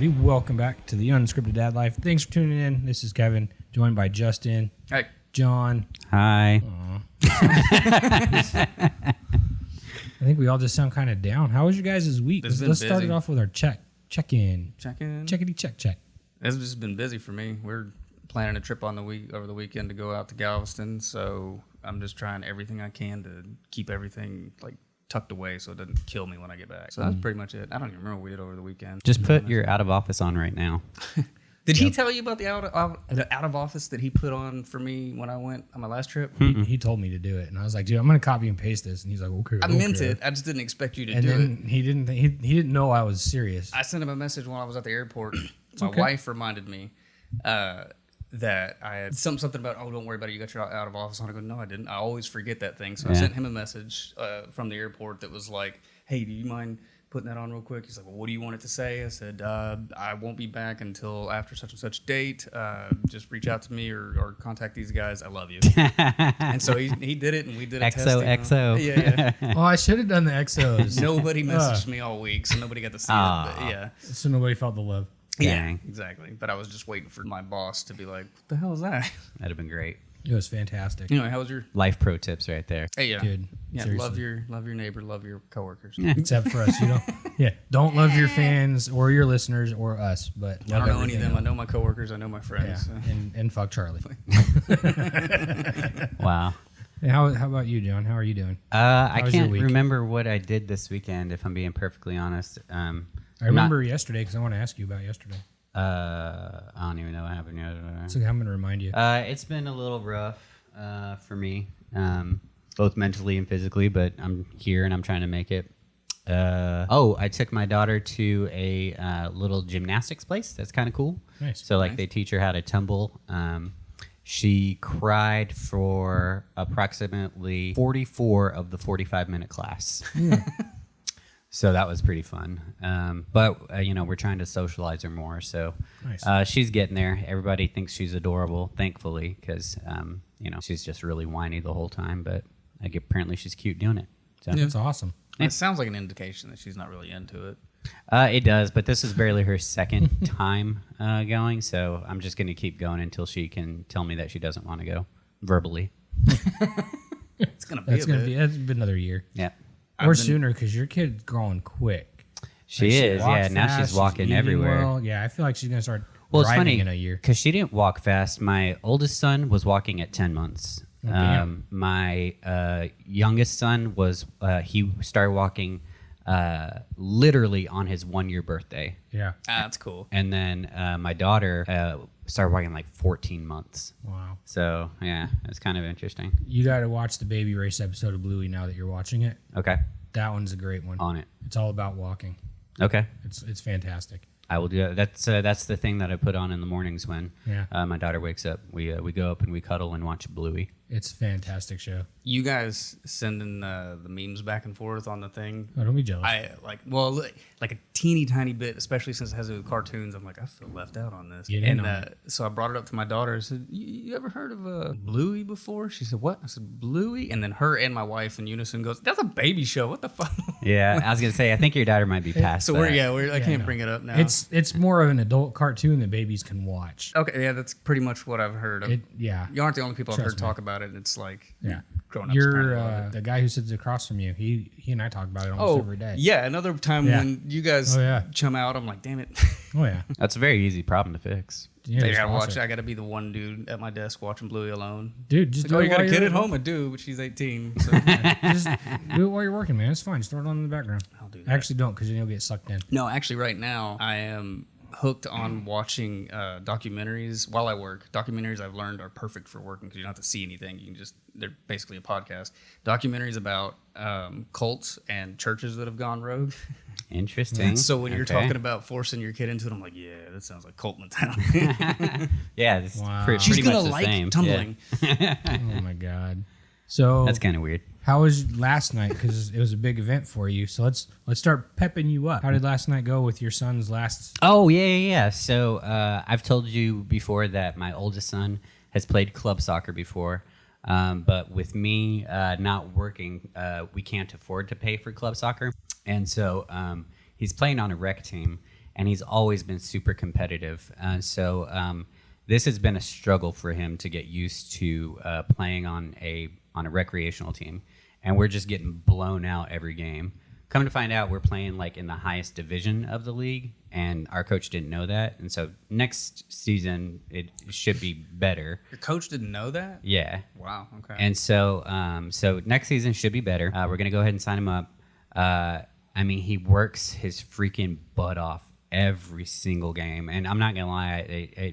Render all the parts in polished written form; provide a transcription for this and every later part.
everybody. Welcome back to the Unscripted Dad Life. Thanks for tuning in. This is Kevin, joined by Justin. Hey. John. Hi. I think we all just sound kind of down. How was your guys' week? Let's start it off with our check-in. Check-in? Check. It's just been busy for me. We're planning a trip over the weekend to go out to Galveston, so I'm just trying everything I can to keep everything like tucked away so it doesn't kill me when I get back. So that's pretty much it. I don't even remember what we did over the weekend. Just put your out of office on right now. Did he tell you about the out of office that he put on for me when I went on my last trip? He told me to do it, and I was like, dude, I'm going to copy and paste this. And he's like, okay. I meant it. I just didn't expect you to do it. And then he didn't know I was serious. I sent him a message when I was at the airport. My wife reminded me that I had something about, don't worry about it, you got your out of office on. I go, no, I didn't. I always forget that thing. So I sent him a message from the airport that was like, hey, do you mind putting that on real quick? He's like, well, what do you want it to say? I said, I won't be back until after such and such date. Just reach out to me or contact these guys. I love you. And so he did it, and we did a XOXO. Yeah. Oh, I should have done the XOs. Nobody messaged me all week, so nobody got to see it. But yeah. So nobody felt the love. Dang. Yeah, exactly. But I was just waiting for my boss to be like, what the hell is that? That'd have been great. It was fantastic. Anyway, how was your... Life pro tips right there. Hey, yeah. Dude, yeah, seriously. love your neighbor, love your coworkers. Yeah. Except for us, don't love your fans or your listeners or us, but I love don't know any of them. else. I know my coworkers. I know my friends. Yeah, So. and fuck Charlie. Wow. Hey, how about you, John? How are you doing? I was your can't week? remember what I did this weekend, if I'm being perfectly honest. I remember yesterday because I want to ask you about yesterday. I don't even know what happened yesterday. So I'm going to remind you. It's been a little rough for me, both mentally and physically, but I'm here and I'm trying to make it. I took my daughter to a little gymnastics place. That's kind of cool. Nice. So they teach her how to tumble. She cried for approximately 44 of the 45-minute class. So that was pretty fun. But we're trying to socialize her more. So Nice. She's getting there. Everybody thinks she's adorable, thankfully, because she's just really whiny the whole time. But apparently she's cute doing it. So. That's awesome. It sounds like an indication that she's not really into it. It does, but this is barely her second time going. So I'm just going to keep going until she can tell me that she doesn't want to go verbally. It's going to be That's been another year. Yeah. Or sooner because your kid's growing quick. She is, walks Now fast, she's walking eating everywhere. well. Yeah, I feel like she's going to start Well, it's driving funny in a year. because she didn't walk fast. My oldest son was walking at 10 months. Damn. My youngest son he started walking literally on his 1-year birthday. Yeah. that's cool. And then my daughter started walking like 14 months. Wow. So, yeah, it's kind of interesting. You got to watch the Baby Race episode of Bluey now that you're watching it. Okay. That one's a great one. On it. It's all about walking. Okay. It's fantastic. I will do that. That's the thing that I put on in the mornings when my daughter wakes up. We go up and we cuddle and watch Bluey. It's a fantastic show. You guys sending the memes back and forth on the thing. Oh, don't be jealous. I like a teeny tiny bit, especially since it has to do with cartoons. I'm like, I feel left out on this. Get in on it. So I brought it up to my daughter. I said, you ever heard of Bluey before? She said, what? I said, Bluey? And then her and my wife in unison goes, that's a baby show. What the fuck? Yeah, I was gonna say I think your daughter might be past. So that. I can't bring it up now. It's more of an adult cartoon that babies can watch. Okay, yeah, that's pretty much what I've heard of. Yeah. You aren't the only people I've heard Trust me. talk about it. And it's like, Yeah. grown-ups You're kinda love it. the guy who sits across from you. He and I talk about it almost every day. Yeah, another time when you guys chum out, I'm like, damn it. Oh yeah. That's a very easy problem to fix. Yeah, I just gotta watch watch. it. I gotta be the one dude at my desk watching Bluey alone. Dude, just Like, do it you got while a kid you're at home? I do, but she's 18. So Just do it while you're working, man. It's fine. Just throw it on in the background. I'll do that. Actually, don't, because then you'll get sucked in. No, actually, right now I am hooked on watching documentaries while I work. Documentaries I've learned are perfect for working because you don't have to see anything. You can they're basically a podcast. Documentaries about cults and churches that have gone rogue. Interesting. So when you're Okay. talking about forcing your kid into it, I'm like, yeah, that sounds like cult mentality. Yeah, it's Wow. pretty She's much gonna the like same. tumbling. Yeah. Oh my god. So That's kind of weird. how was last night? Because it was a big event for you. So let's start pepping you up. How did last night go with your son's last? Oh, yeah. So I've told you before that my oldest son has played club soccer before. But with me not working, we can't afford to pay for club soccer. And so he's playing on a rec team. and he's always been super competitive. So this has been a struggle for him to get used to playing on a recreational team, and we're just getting blown out every game. Come to find out, we're playing like in the highest division of the league, and our coach didn't know that. And so next season it should be better. Your coach didn't know that? Yeah. Wow. Okay. And so so next season should be better. We're gonna go ahead and sign him up. I mean, he works his freaking butt off every single game, and I'm not gonna lie,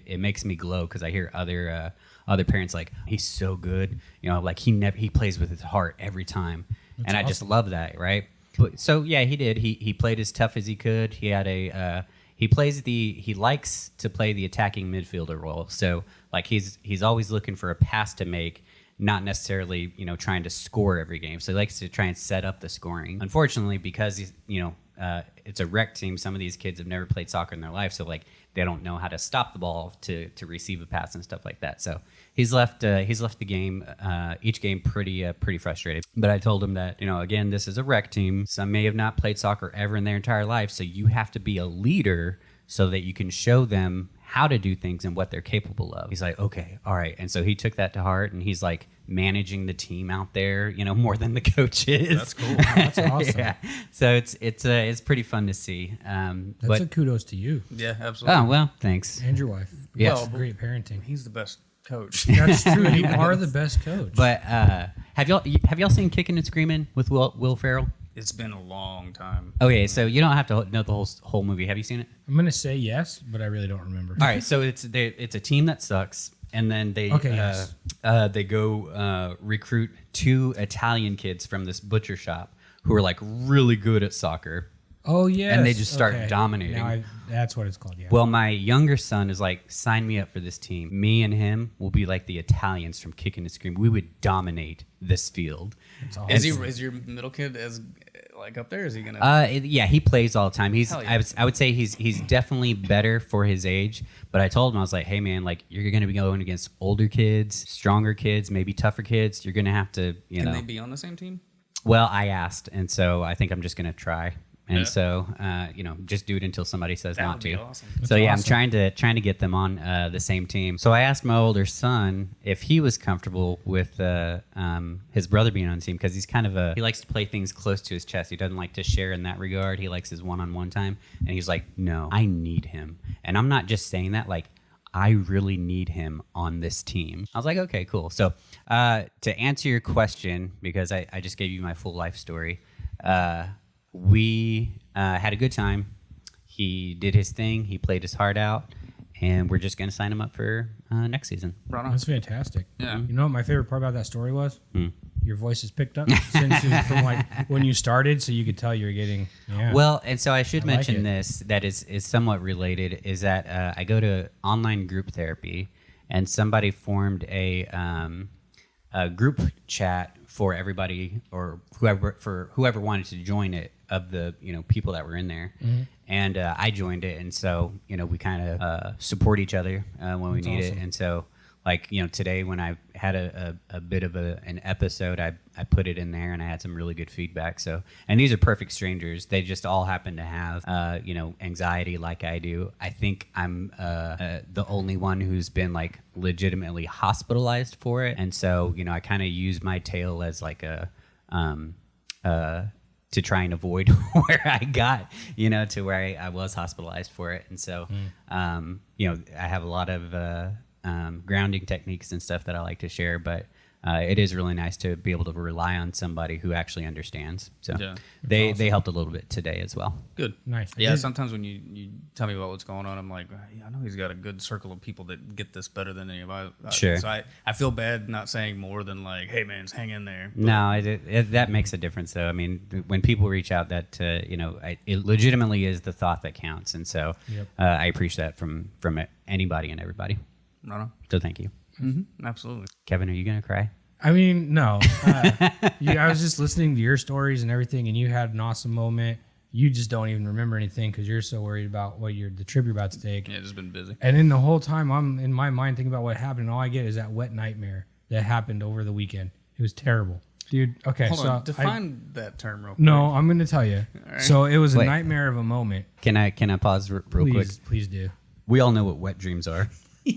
it makes me glow because I hear other parents like, he's so good, like he plays with his heart every time. That's and awesome. I just love that, right? So yeah, he did. He played as tough as he could. He had he likes to play the attacking midfielder role. So like he's always looking for a pass to make, not necessarily trying to score every game. So he likes to try and set up the scoring. Unfortunately, because it's a rec team, some of these kids have never played soccer in their life, so like they don't know how to stop the ball to receive a pass and stuff like that. So he's left the game each game pretty frustrated. But I told him that again, this is a rec team. Some may have not played soccer ever in their entire life, so you have to be a leader so that you can show them how to do things and what they're capable of. He's like, okay, all right. And so he took that to heart, and he's like managing the team out there, more than the coach is. That's cool. That's awesome. Yeah. So it's pretty fun to see. That's a kudos to you. Yeah, absolutely. Oh, well, thanks. And your wife. Yes. Well, great parenting. He's the best coach. That's true. You are the best coach. But have y'all seen Kicking and Screaming with Will Ferrell? It's been a long time. Okay, so you don't have to know the whole movie. Have you seen it? I'm gonna say yes, but I really don't remember. All right, so it's a team that sucks, and then they they go recruit 2 Italian kids from this butcher shop who are like really good at soccer. Oh yeah, and they just start dominating. Now that's what it's called. Yeah. Well, my younger son is like, sign me up for this team. Me and him will be like the Italians from Kicking and Screaming. We would dominate this field. Awesome. Is your middle kid as like up there? Is he gonna? Yeah, he plays all the time. Yeah. I would say he's definitely better for his age. But I told him, I was like, hey man, like you're gonna be going against older kids, stronger kids, maybe tougher kids. You're gonna have to, Can they be on the same team? Well, I asked, and so I think I'm just gonna try. And so, just do it until somebody says That not would be to. awesome. So yeah, I'm trying to get them on the same team. So I asked my older son if he was comfortable with his brother being on the team, because he's he likes to play things close to his chest. He doesn't like to share in that regard. He likes his one-on-one time. And he's like, no, I need him. And I'm not just saying that, like, I really need him on this team. I was like, okay, cool. So to answer your question, because I just gave you my full life story, we had a good time. He did his thing. He played his heart out, and we're just going to sign him up for next season. Right on. That's fantastic. Yeah. You know what my favorite part about that story was? Your voice is picked up from like when you started, so you could tell you're getting. Yeah. Well, and so I should mention it. this, that is somewhat related, is that I go to online group therapy, and somebody formed a group chat for everybody, or whoever wanted to join it, of the people that were in there. And I joined it, and so we kind of support each other when we need it. And so like today when I had a bit of an episode, I put it in there, and I had some really good feedback. So, and these are perfect strangers. They just all happen to have anxiety like I do. I think I'm the only one who's been like legitimately hospitalized for it, and so I kind of use my tale as like a to try and avoid where I got, to where I was hospitalized for it. And so, I have a lot of grounding techniques and stuff that I like to share, but it is really nice to be able to rely on somebody who actually understands. So they helped a little bit today as well. Good. Nice. Yeah, sometimes when you tell me about what's going on, I'm like, I know he's got a good circle of people that get this better than any of us. Sure. So I feel bad not saying more than like, hey man, hang in there. But no, that makes a difference though. I mean, when people reach out, that it legitimately is the thought that counts, and so I appreciate that from anybody and everybody. No. So thank you. Mm-hmm. Absolutely. Kevin, are you gonna cry? I mean, no. I was just listening to your stories and everything, and you had an awesome moment. You just don't even remember anything because you're so worried about the trip you're about to take. Yeah, just been busy. And then the whole time I'm in my mind thinking about what happened, and all I get is that wet nightmare that happened over the weekend. It was terrible. Dude, okay, Hold so on. Define that term real quick. no, I'm going to tell you. right. So it was a Wait. nightmare of a moment. Can I pause real quick? Please do. We all know what wet dreams are.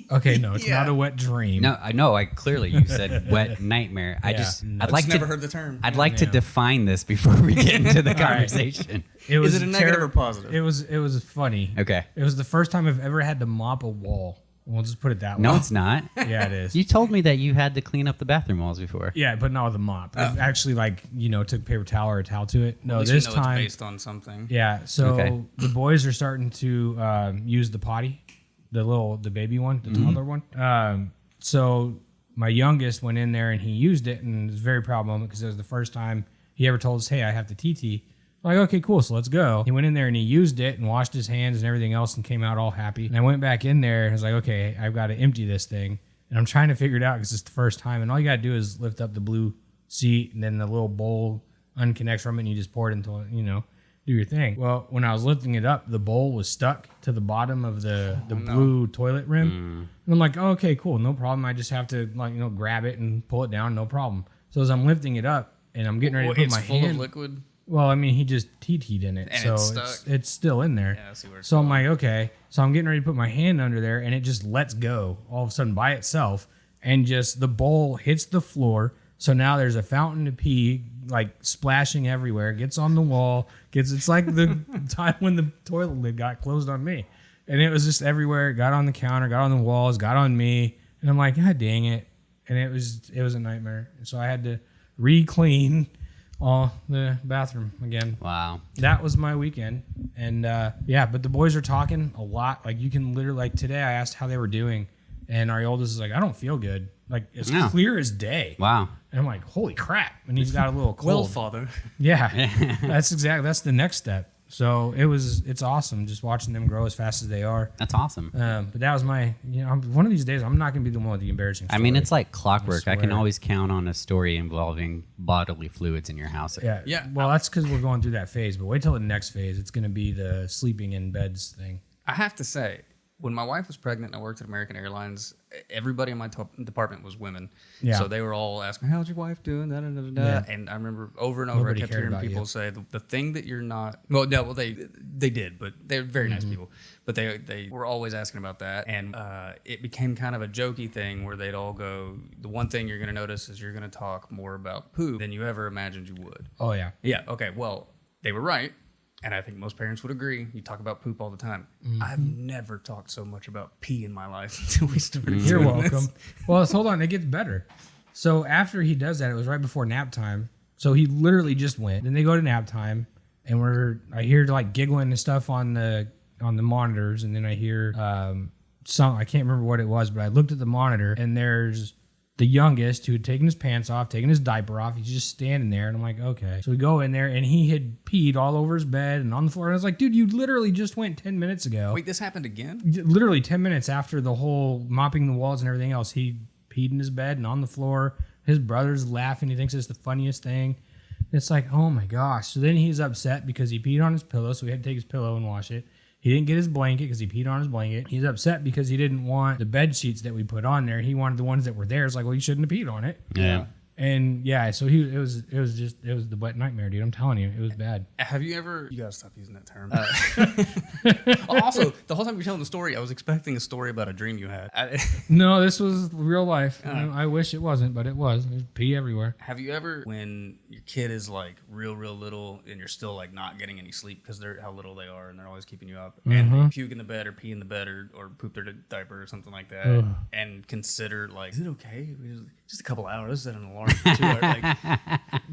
Okay, no, it's Yeah. not a wet dream. No, I know. I clearly you said wet nightmare. I Yeah, just no. I'd like Never to heard the term. I'd like to Yeah. define this before we get into the conversation. It was Is it a negative or positive? It was funny. Okay. It was the first time I've ever had to mop a wall. We'll just put it that way. No, it's not. Yeah, it is. You told me that you had to clean up the bathroom walls before. Yeah, but not with a mop. I've actually took paper towel or a towel to it. No, At least this we know time. it's based on something. Yeah, so Okay. the boys are starting to use the potty, the baby one, the toddler one. So my youngest went in there and he used it, and it was very proud moment because it was the first time he ever told us, "Hey, I have to TT." Like, okay, cool, so let's go. He went in there and he used it and washed his hands and everything else and came out all happy. And I went back in there and I was like, okay, I've got to empty this thing. And I'm trying to figure it out because it's the first time. And all you got to do is lift up the blue seat and then the little bowl unconnects from it and you just pour it into it, do your thing. Well, when I was lifting it up, the bowl was stuck to the bottom of the blue toilet rim. And I'm like, oh, okay, cool, no problem. I just have to grab it and pull it down, no problem. So as I'm lifting it up and I'm getting ready to put It's my full hand. of liquid. Well, I mean, he just TT'd in it, And so it's stuck? it's still in there. Yeah, I see where it's so I'm like, okay. So I'm getting ready to put my hand under there, and it just lets go all of a sudden by itself, and just the bowl hits the floor. So now there's a fountain of pee like splashing everywhere. Gets on the wall. It's like the time when the toilet lid got closed on me, and it was just everywhere. It got on the counter, got on the walls, got on me, and I'm like, God dang it! And it was a nightmare. So I had to re-clean the bathroom again. Wow. That was my weekend. And but the boys are talking a lot. Like you can literally, like today I asked how they were doing, and our oldest is like, I don't feel good. Like it's No. clear as day. Wow. And I'm like, holy crap. And he's got a little cold. Well, father. Yeah. that's the next step. So it's awesome just watching them grow as fast as they are. That's awesome. But that was my, one of these days I'm not going to be the one with the embarrassing story. I mean, it's like clockwork. I can swear. always count on a story involving bodily fluids in your house. Yeah. Well, that's because we're going through that phase. But wait till the next phase. It's going to be the sleeping in beds thing. I have to say, when my wife was pregnant and I worked at American Airlines, everybody in my department was women. Yeah. So they were all asking, how's your wife doing? Da, da, da, da, da. Yeah. And I remember over and over, Nobody I kept cared hearing about people you. say the thing that you're not. Well, no, well they did, but they're very Mm-hmm. nice people. But they were always asking about that, and it became kind of a jokey thing where they'd all go, the one thing you're going to notice is you're going to talk more about poop than you ever imagined you would. Oh, yeah. Yeah. Okay. Well, they were right. And I think most parents would agree. You talk about poop all the time. Mm-hmm. I've never talked so much about pee in my life until we started. You're doing welcome. this. Well, hold on. It gets better. So after he does that, it was right before nap time. So he literally just went. Then they go to nap time, and I hear like giggling and stuff on the monitors, and then I hear I can't remember what it was, but I looked at the monitor, and there's the youngest who had taken his pants off, taken his diaper off. He's just standing there, and I'm like, okay. So we go in there, and he had peed all over his bed and on the floor. And I was like, dude, you literally just went 10 minutes ago. Wait, this happened again? Literally 10 minutes after the whole mopping the walls and everything else, he peed in his bed and on the floor. His brother's laughing. He thinks it's the funniest thing. It's like, oh my gosh. So then he's upset because he peed on his pillow, so we had to take his pillow and wash it. He didn't get his blanket because he peed on his blanket. He's upset because he didn't want the bed sheets that we put on there. He wanted the ones that were there. It's like, well, you shouldn't have peed on it. Yeah. And yeah, so it was the wet nightmare, dude. I'm telling you, it was bad. Have you ever? You gotta stop using that term. Also, the whole time you're telling the story, I was expecting a story about a dream you had. No, this was real life. I wish it wasn't, but it was. There's pee everywhere. Have you ever, when your kid is like real little and you're still like not getting any sleep because they're how little they are and they're always keeping you up, and they puke in the bed or pee in the bed or poop their diaper or something like that, Ugh. and consider like, is it okay? Just a couple hours, set an alarm for 2 hours. Like,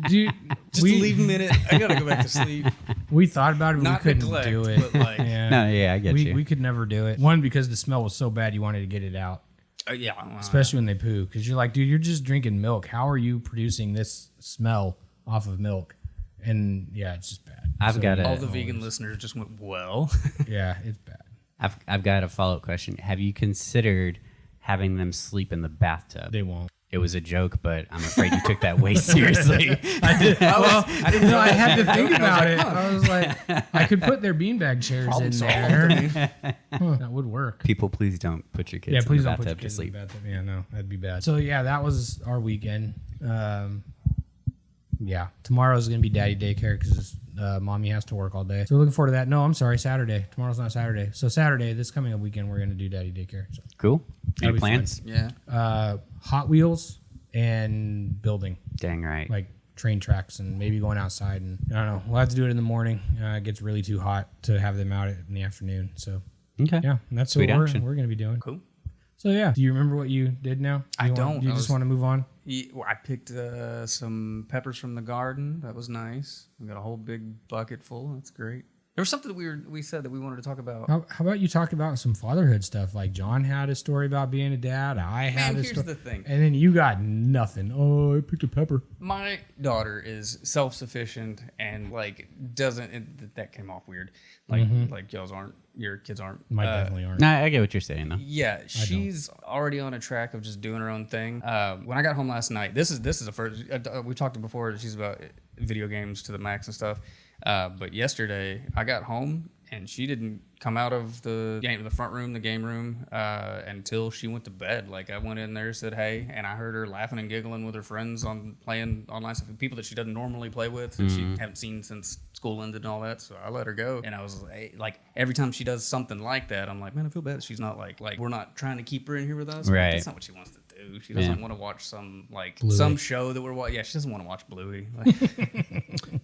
Dude, just leave a minute. I gotta go back to sleep. we thought about it, but Not we couldn't neglect, do it. but like, Yeah. No, yeah, I get you. We could never do it. One, because the smell was so bad, you wanted to get it out, yeah, especially when they poo. Because you're like, dude, you're just drinking milk. How are you producing this smell off of milk? And yeah, it's just bad. I've got all a the vegan listeners just went, well. Yeah, it's bad. I've got a follow-up question. Have you considered having them sleep in the bathtub? They won't. It was a joke, but I'm afraid you took that way seriously. I didn't know. I had to think about it. like, huh. I was like, I could put their beanbag chairs Problem in solved. there. Huh, that would work. People, please don't put your kids Yeah, in please the don't put your bathtub to kids in the sleep. bathtub. Yeah, no, that'd be bad. So yeah, that was our weekend. Yeah, tomorrow's gonna be daddy daycare because mommy has to work all day. So we're looking forward to that. No, I'm sorry, Saturday. Tomorrow's not Saturday. So Saturday, this coming up weekend, we're gonna do daddy daycare. So Cool. Any That'll be plans? Yeah. Hot Wheels and building Dang right. like train tracks and maybe going outside, and I don't know. We'll have to do it in the morning. It gets really too hot to have them out in the afternoon. So Okay. yeah, that's Sweet what action. we're gonna be doing. Cool. So yeah, do you remember what you did now? I You don't. You I just was- want to move on? Well, I picked some peppers from the garden. That was nice. We got a whole big bucket full. That's great. There was something that we said that we wanted to talk about. How about you talk about some fatherhood stuff? Like John had a story about being a dad. I had a here's story. the thing. And then you got nothing. Oh, I picked a pepper. My daughter is self-sufficient and like doesn't. That came off weird. Like your kids aren't. Mine definitely aren't. Nah, I get what you're saying though. Yeah, she's already on a track of just doing her own thing. When I got home last night, this is the first. We talked before. She's about video games to the max and stuff. But yesterday, I got home and she didn't come out of the front room, the game room, until she went to bed. Like I went in there, said hey, and I heard her laughing and giggling with her friends on playing online stuff, people that she doesn't normally play with, and she haven't seen since school ended and all that. So I let her go, and I was like, every time she does something like that, I'm like, man, I feel bad that she's not like we're not trying to keep her in here with us. Right. That's not what she wants to do. She doesn't want to watch some Bluey. some show that we're watching. Yeah, she doesn't want to watch Bluey. Like,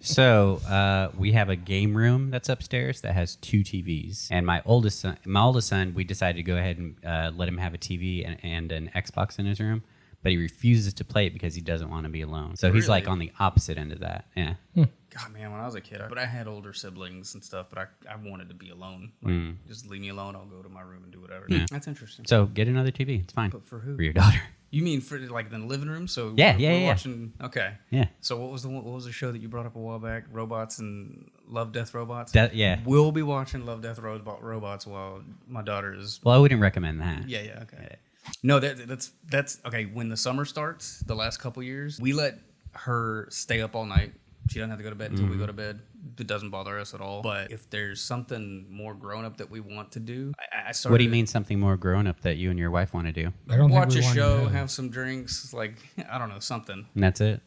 So we have a game room that's upstairs that has 2 TVs, and my oldest son, we decided to go ahead and let him have a TV and an Xbox in his room, but he refuses to play it because he doesn't want to be alone. So he's like Really? on the opposite end of that. Yeah. God, man, when I was a kid, I had older siblings and stuff, but I wanted to be alone. Like, just leave me alone. I'll go to my room and do whatever. That's interesting. So get another TV. It's fine. But for who? For your daughter. You mean for like in the living room? So Yeah, we're yeah. watching. Okay. Yeah. So what was the show that you brought up a while back? Robots and Love, Death, Robots. Yeah. We'll be watching Love, Death, Robots while my daughter is. Well, I wouldn't recommend that. Yeah. Okay. No, that's okay. When the summer starts, the last couple years, we let her stay up all night. She doesn't have to go to bed until we go to bed. It doesn't bother us at all. But if there's something more grown up that we want to do, I started. What do you mean something more grown up that you and your wife want to do? I don't Watch think a we show, want to have some drinks, like I don't know, something. And that's it?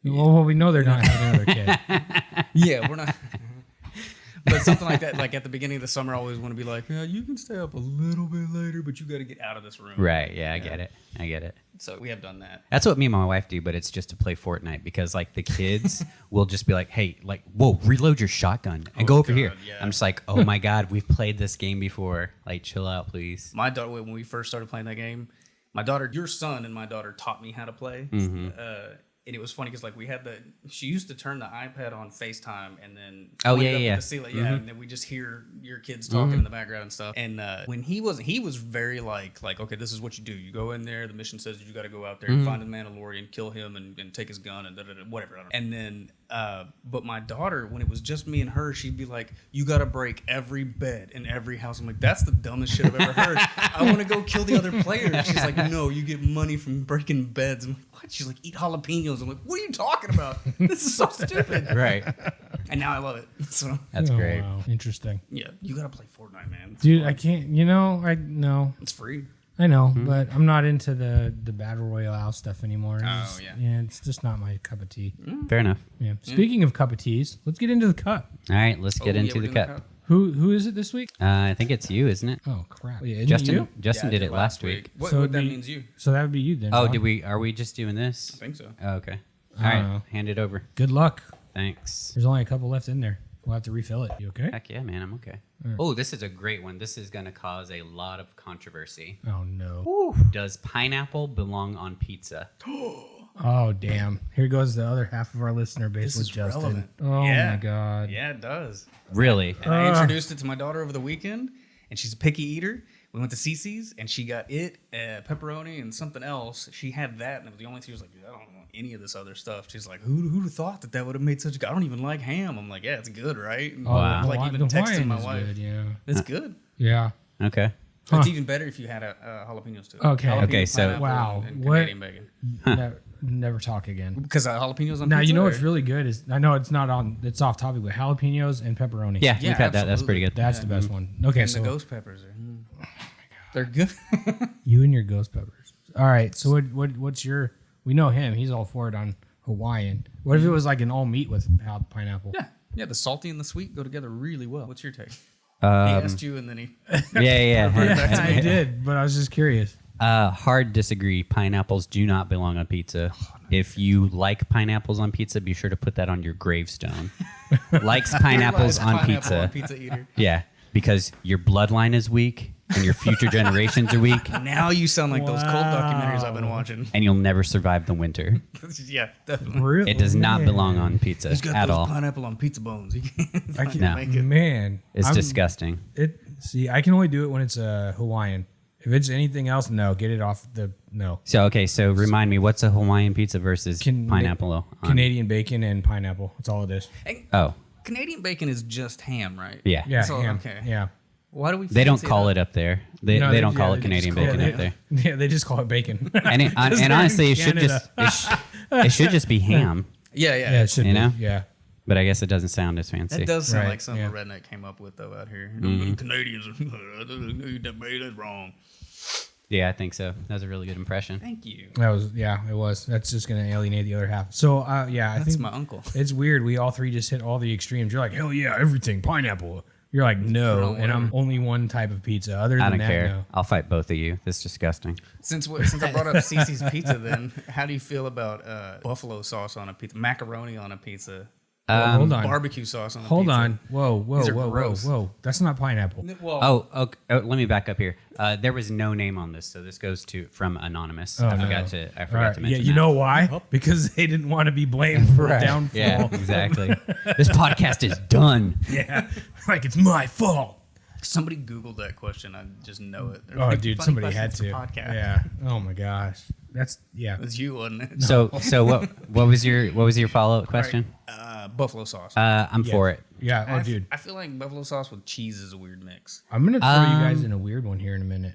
Well, we know they're not having another kid. Yeah, we're not. But something like that, like at the beginning of the summer, I always want to be like, yeah, you can stay up a little bit later, but you got to get out of this room. Right. Yeah, I get it. So we have done that. That's what me and my wife do, but it's just to play Fortnite because like the kids will just be like, hey, like, whoa, reload your shotgun and go over here. yeah. I'm just like, oh my God, we've played this game before. Like, chill out, please. My daughter, when we first started playing that game, my daughter, your son and my daughter taught me how to play. And it was funny because like she used to turn the iPad on FaceTime and then Oh, point yeah, it up yeah. at the ceiling, and then we just hear your kids talking in the background and stuff. And when he was very like okay, this is what you do. You go in there. The mission says you got to go out there and find the Mandalorian, kill him, and take his gun and whatever. I don't know. And then, but my daughter, when it was just me and her, she'd be like, "You got to break every bed in every house." I'm like, "That's the dumbest shit I've ever heard. I want to go kill the other players." She's like, "No, you get money from breaking beds." I'm like, "What?" She's like, "Eat jalapenos." I'm like, "What are you talking about? This is so stupid." Right. And now I love it. So That's Oh, great. Wow. Interesting. yeah, you gotta play Fortnite, man. It's Dude, fun. I can't, no. It's free. I know, but I'm not into the battle royale stuff anymore. It's Oh, just- yeah. it's just not my cup of tea. Fair enough. Yeah. Speaking of cup of teas, let's get into the cup. All right, let's get Oh, yeah, into we're the doing cup. Who is it this week? I think it's you, isn't it? Oh crap! Yeah, isn't Justin it you? Justin Yeah, I did it last week. What, So what it'd that be- means you? So that would be you then. Oh, John. are we just doing this? I think so. Oh, okay. All I right, don't know. hand it over. Good luck. Thanks. There's only a couple left in there. We'll have to refill it. You okay? Heck yeah, man, I'm okay. Oh, this is a great one. This is going to cause a lot of controversy. Oh no. Does pineapple belong on pizza? Oh damn. Here goes the other half of our listener base This with is Justin. relevant. Oh Yeah. my god. Yeah, it does. Really? And I introduced it to my daughter over the weekend, and she's a picky eater. We went to Cece's, and she got pepperoni, and something else. She had that, and it was the only thing. She was like, I don't want any of this other stuff. She's like, who'd have thought that would have made such good? I don't even like ham. I'm like, yeah, it's good, right? And Wow. Like even the texting Hawaiian my is wife. good, yeah. It's good. Yeah. Okay. Huh. It's even better if you had jalapenos too. Okay. Jalapeno, Okay, so- pineapple, Wow. and What- Canadian bacon. Never talk again. Because jalapenos on Now pizza. you know what's or- really good is I know it's not on. It's off topic, but jalapenos and pepperoni. Yeah, Yeah, we've had that. That's absolutely. pretty good. That's the best one. Okay, and so the ghost peppers are. They're good. you and your ghost peppers. All right. So what's your? We know him. He's all for it on Hawaiian. What if it was like an all meat with pineapple? Yeah, the salty and the sweet go together really well. What's your take? He Um, asked you, and then he. yeah. I did, but I was just curious. Hard disagree. Pineapples do not belong on pizza. If you like pineapples on pizza, be sure to put that on your gravestone. Likes pineapples on pizza. Pizza eater. Yeah, because your bloodline is weak and your future generations are weak, Now you sound like those cold documentaries I've been watching. and you'll never survive the winter. Yeah, definitely. Really? It does not belong on pizza He's got at those all. pineapple on pizza bones. He can't I can, No. make it. Man, It's disgusting. I can only do it when it's Hawaiian. If it's anything else, no. Get it off the no. So remind me, what's a Hawaiian pizza versus pineapple? on- Canadian bacon and pineapple. That's all it is. Hey, Oh, Canadian bacon is just ham, right? yeah. Yeah, So, ham. okay. Yeah. Why do we? They don't fancy call that? it up there. They No, don't call it they just Canadian call bacon it- up there. Yeah, they just call it bacon. And they're in honestly, it should Canada. it should just be ham. Yeah, yeah. Yeah, it should You be. know? Yeah. But I guess it doesn't sound as fancy. That does sound Right, like something yeah. a redneck came up with though out here. Mm-hmm. Canadians, that's wrong. Yeah, I think so. That was a really good impression. Thank you. It was. That's just going to alienate the other half. So, yeah, I That's think my uncle. it's weird. We all three just hit all the extremes. You're like, hell yeah, everything, pineapple. You're like, no. And I'm only one type of pizza. Other than I don't that, care. no. I'll fight both of you. That's disgusting. Since I brought up Cece's Pizza, then how do you feel about buffalo sauce on a pizza, macaroni on a pizza, Well, hold on. barbecue sauce on a Hold pizza? on. Whoa, These are whoa. gross. That's not pineapple. Well, Oh, let me back up here. There was no name on this, so this goes from anonymous. Oh, I no. forgot to All right. mention. Yeah, you that. know why? Because they didn't want to be blamed for a downfall. Yeah, exactly. This podcast is done. Yeah. Like it's my fault. somebody Googled that question. I just know it. They're Oh, like, dude, funny somebody had questions to. for podcast. Yeah. Oh my gosh. Yeah. It was you, wasn't it? So what was your follow up question? Buffalo sauce. I'm for it. Yeah. Oh, I dude. I feel like buffalo sauce with cheese is a weird mix. I'm gonna throw you guys in a weird one here in a minute.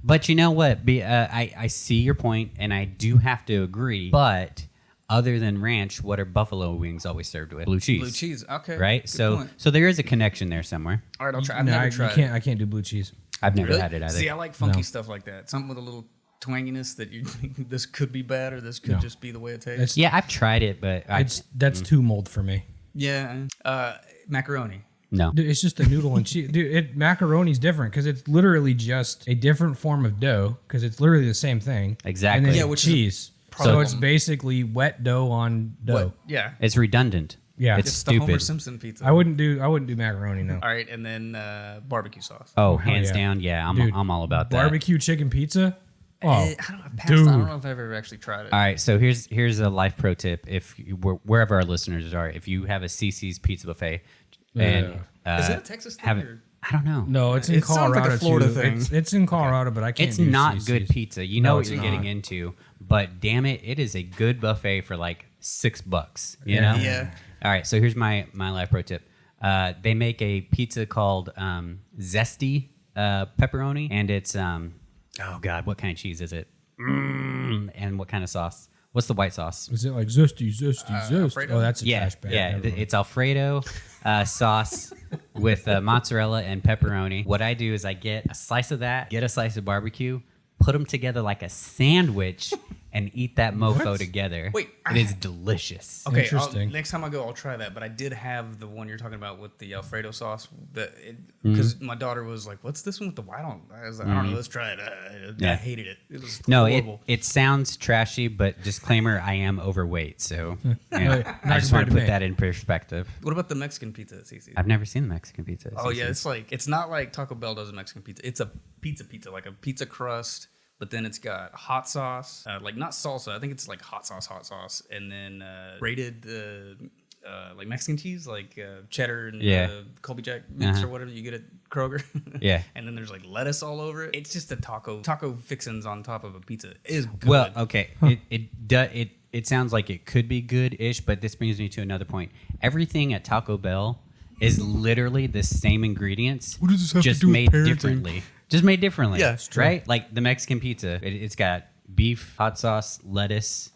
But you know what? I see your point, and I do have to agree. But other than ranch, what are buffalo wings always served with? Blue cheese. Blue cheese. Okay. Right. Good So point. so there is a connection there somewhere. All right, I'll try. I've No, never tried. I can't do blue cheese. I've never Really? had it either. See, I like funky No. stuff like that. Something with a little twanginess that you think this could be bad or this could No. just be the way it tastes. That's Yeah, I've tried it, but that's too mold for me. Yeah. Macaroni. no. Dude, it's just a noodle and cheese. Dude, macaroni's different because it's literally just a different form of dough because it's literally the same thing. Exactly. And then Yeah, which is a cheese. So problem. it's basically wet dough on dough. What? Yeah. It's redundant. Yeah. It's It's the Homer stupid. Simpson pizza. I wouldn't do macaroni no. All right, and then barbecue sauce. Oh, hell hands yeah. down, yeah. Dude, I'm all about that. Barbecue chicken pizza. Oh, I don't know. I've passed, dude. I don't know if I've ever actually tried it. All right, so here's a life pro tip. If wherever our listeners are, if you have a CC's Pizza Buffet, and Is that a Texas thing? have it, Or? I don't know. No, it's in It sounds like a Colorado Florida too. thing. It's in Colorado, but I can't. It's do not CC's. good pizza. You know No, what it's you're not. getting into, but damn it, it is a good buffet for like $6. You know? Yeah. All right, so here's my life pro tip. They make a pizza called Zesty pepperoni, and it's oh god, what kind of cheese is it? And what kind of sauce? What's the white sauce? Is it like zesty? Alfredo? Oh, that's a Yeah, trash bag. yeah. Never mind. It's Alfredo sauce with mozzarella and pepperoni. What I do is I get a slice of that, get a slice of barbecue, put them together like a sandwich, and eat that mofo together. Wait, it is delicious. Okay, Interesting. next time I go, I'll try that. But I did have the one you're talking about with the Alfredo sauce. Because my daughter was like, "What's this one with the white on?" I was like, "I don't know. Let's try it." I Yeah. hated it. It was No, horrible. it sounds trashy, but disclaimer: I am overweight, so you know, Not I just compared want to to put me. that in perspective. What about the Mexican pizza at CC? I've never seen the Mexican pizza. Oh yeah, it's not like Taco Bell does a Mexican pizza. It's a pizza, like a pizza crust, but then it's got hot sauce, like not salsa. I think it's like hot sauce, and then grated like Mexican cheese, like cheddar and Yeah. Colby Jack mix Uh-huh. or whatever you get at Kroger. Yeah. And then there's like lettuce all over it. It's just a taco fixins on top of a pizza. It is good. Well, okay. It sounds like it could be good-ish, but this brings me to another point. Everything at Taco Bell is literally the same ingredients, What does this have to just do with made parenting? differently. Just made differently. Yeah, it's true. Right? Like the Mexican pizza, it's got beef, hot sauce, lettuce,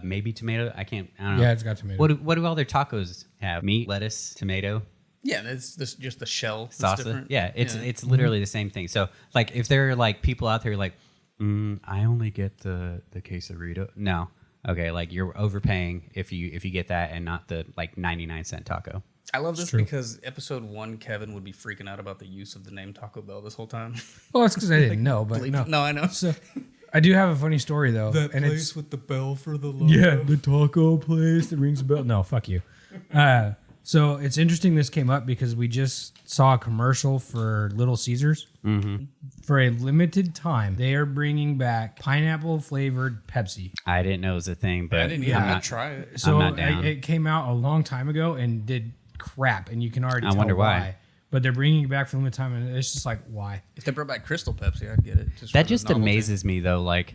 maybe tomato. I don't know. Yeah, it's got tomato. What do all their tacos have? Meat, lettuce, tomato, yeah, it's just the shell. That's salsa. different. Yeah, it's literally the same thing. So like if there are like people out there like, I only get the quesarito. No, Okay, like you're overpaying if you get that and not the like 99-cent taco. I love this because episode 1, Kevin would be freaking out about the use of the name Taco Bell this whole time. Well, it's because I didn't know, but no. No, I know. So I do have a funny story though. That and place with the bell for the logo. Yeah, the taco place that rings a bell. No, fuck you. So it's interesting this came up because we just saw a commercial for Little Caesars. Mm-hmm. For a limited time, they are bringing back pineapple flavored Pepsi. I didn't know it was a thing, but I didn't even try it. I'm So not down. it came out a long time ago and did crap, and you can already I tell wonder why. But they're bringing it back for a limited time, and it's just like, why? If they brought back Crystal Pepsi, I'd get it. That just amazes me, though. Like,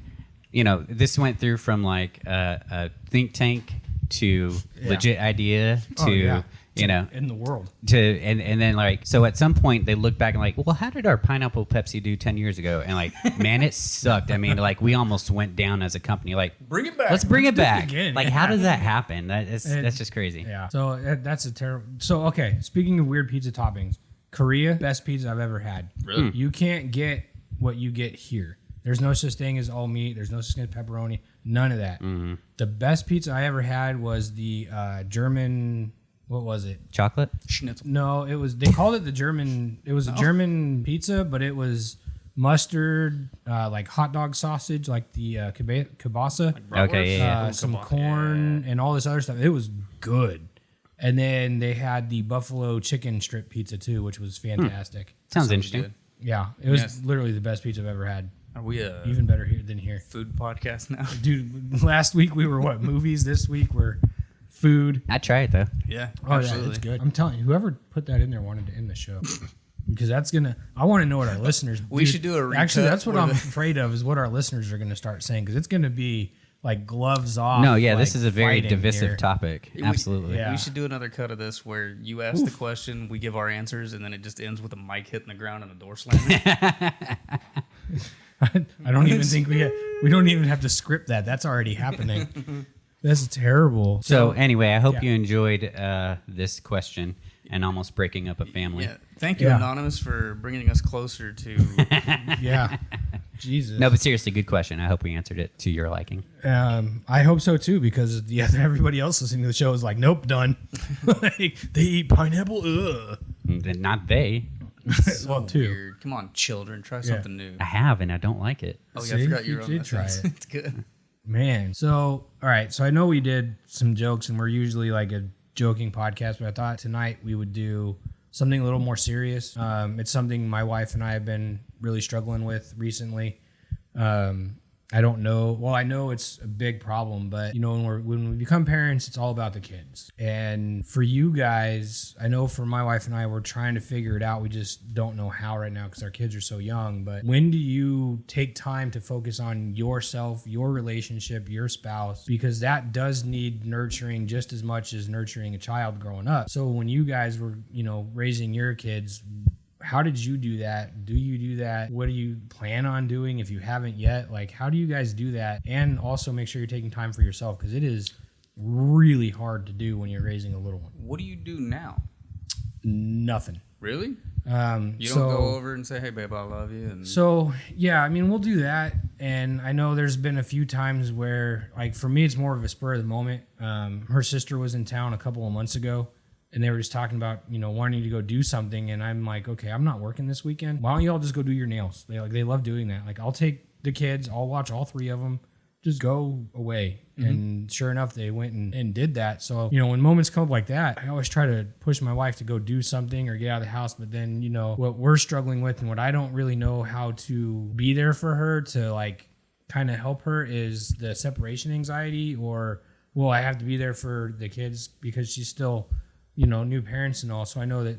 this went through from like a think tank to legit idea to in the world. And then like, so at some point they look back and like, well, how did our pineapple Pepsi do 10 years ago? And like, man, it sucked. I mean, like we almost went down as a company. Like, bring it back. Let's bring it back. again. Like, how does that happen? That's just crazy. Yeah. So that's a terrible. So okay, speaking of weird pizza toppings, Korea, best pizza I've ever had. Really? You can't get what you get here. There's no such thing as all meat. There's no such thing as pepperoni. None of that. Mm-hmm. The best pizza I ever had was the German. What was it? Chocolate? Schnitzel. No, it was. They called it the German. It was a German pizza, but it was mustard, like hot dog sausage, like the kielbasa. Okay, yeah. Some corn and all this other stuff. It was good. And then they had the buffalo chicken strip pizza too, which was fantastic. Sounds interesting. Good. Yeah, it was literally the best pizza I've ever had. Are we Even better here than here, food podcast now? dude? Last week we were what movies? This week we're food. I'd try it though. Yeah, Oh absolutely. yeah, it's good. I'm telling you, whoever put that in there wanted to end the show because that's gonna. I want to know what our listeners. We should do a recut Actually, that's what where I'm the- afraid of is what our listeners are gonna start saying because it's gonna be like gloves off. No, yeah, like, this is a very fighting divisive here. topic. Absolutely. Yeah. We should do another cut of this where you ask the question, we give our answers, and then it just ends with a mic hitting the ground and a door slamming. I don't even think we don't even have to script that. That's already happening. That's terrible. So anyway, I hope yeah. you enjoyed this question and almost breaking up a family. Yeah. Thank you, Yeah. Anonymous, for bringing us closer to. Yeah, Jesus. No, but seriously, good question. I hope we answered it to your liking. I hope so too because everybody else listening to the show is like, nope, done. Like, they eat pineapple. Ugh. Not they. Well, too. Weird. Come on, children, try something new. I have, and I don't like it. Oh yeah, I See? forgot you You were on did that. try it. It's good. Man. So, all right. So I know we did some jokes and we're usually like a joking podcast, but I thought tonight we would do something a little more serious. It's something my wife and I have been really struggling with recently. I don't know. Well, I know it's a big problem, but when we become parents, it's all about the kids. And for you guys, I know for my wife and I, we're trying to figure it out. We just don't know how right now because our kids are so young. But when do you take time to focus on yourself, your relationship, your spouse? Because that does need nurturing just as much as nurturing a child growing up. So when you guys were, raising your kids, how did you do that? Do you do that? What do you plan on doing if you haven't yet? Like, how do you guys do that? And also make sure you're taking time for yourself because it is really hard to do when you're raising a little one. What do you do now? Nothing. Really? You don't So- go over and say, "Hey, babe, I love you." And So, yeah, I mean, we'll do that. And I know there's been a few times where, like, for me, it's more of a spur of the moment. Her sister was in town a couple of months ago. And they were just talking about, wanting to go do something. And I'm like, okay, I'm not working this weekend. Why don't you all just go do your nails? They love doing that. Like, I'll take the kids. I'll watch all three of them. Just go away. Mm-hmm. And sure enough, they went and did that. So, when moments come up like that, I always try to push my wife to go do something or get out of the house. But then, what we're struggling with and what I don't really know how to be there for her to, like, kind of help her is the separation anxiety or, well, I have to be there for the kids because she's still... new parents and all. So I know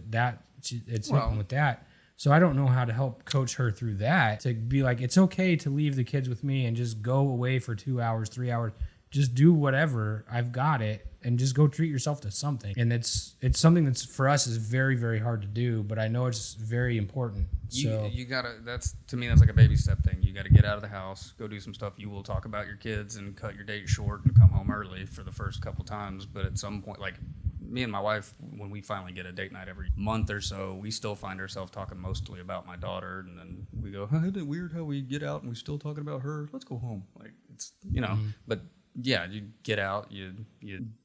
it's helping with that. So I don't know how to help coach her through that to be like, it's okay to leave the kids with me and just go away for 2 hours, 3 hours, just do whatever. I've got it. And just go treat yourself to something. And it's something that's for us is very, very hard to do, but I know it's very important. You gotta, to me, that's like a baby step thing. You gotta get out of the house, go do some stuff. You will talk about your kids and cut your date short and come home early for the first couple times. But at some point, like me and my wife, when we finally get a date night every month or so, we still find ourselves talking mostly about my daughter. And then we go, isn't it weird how we get out and we're still talking about her? Let's go home. Like it's, but yeah, you get out, you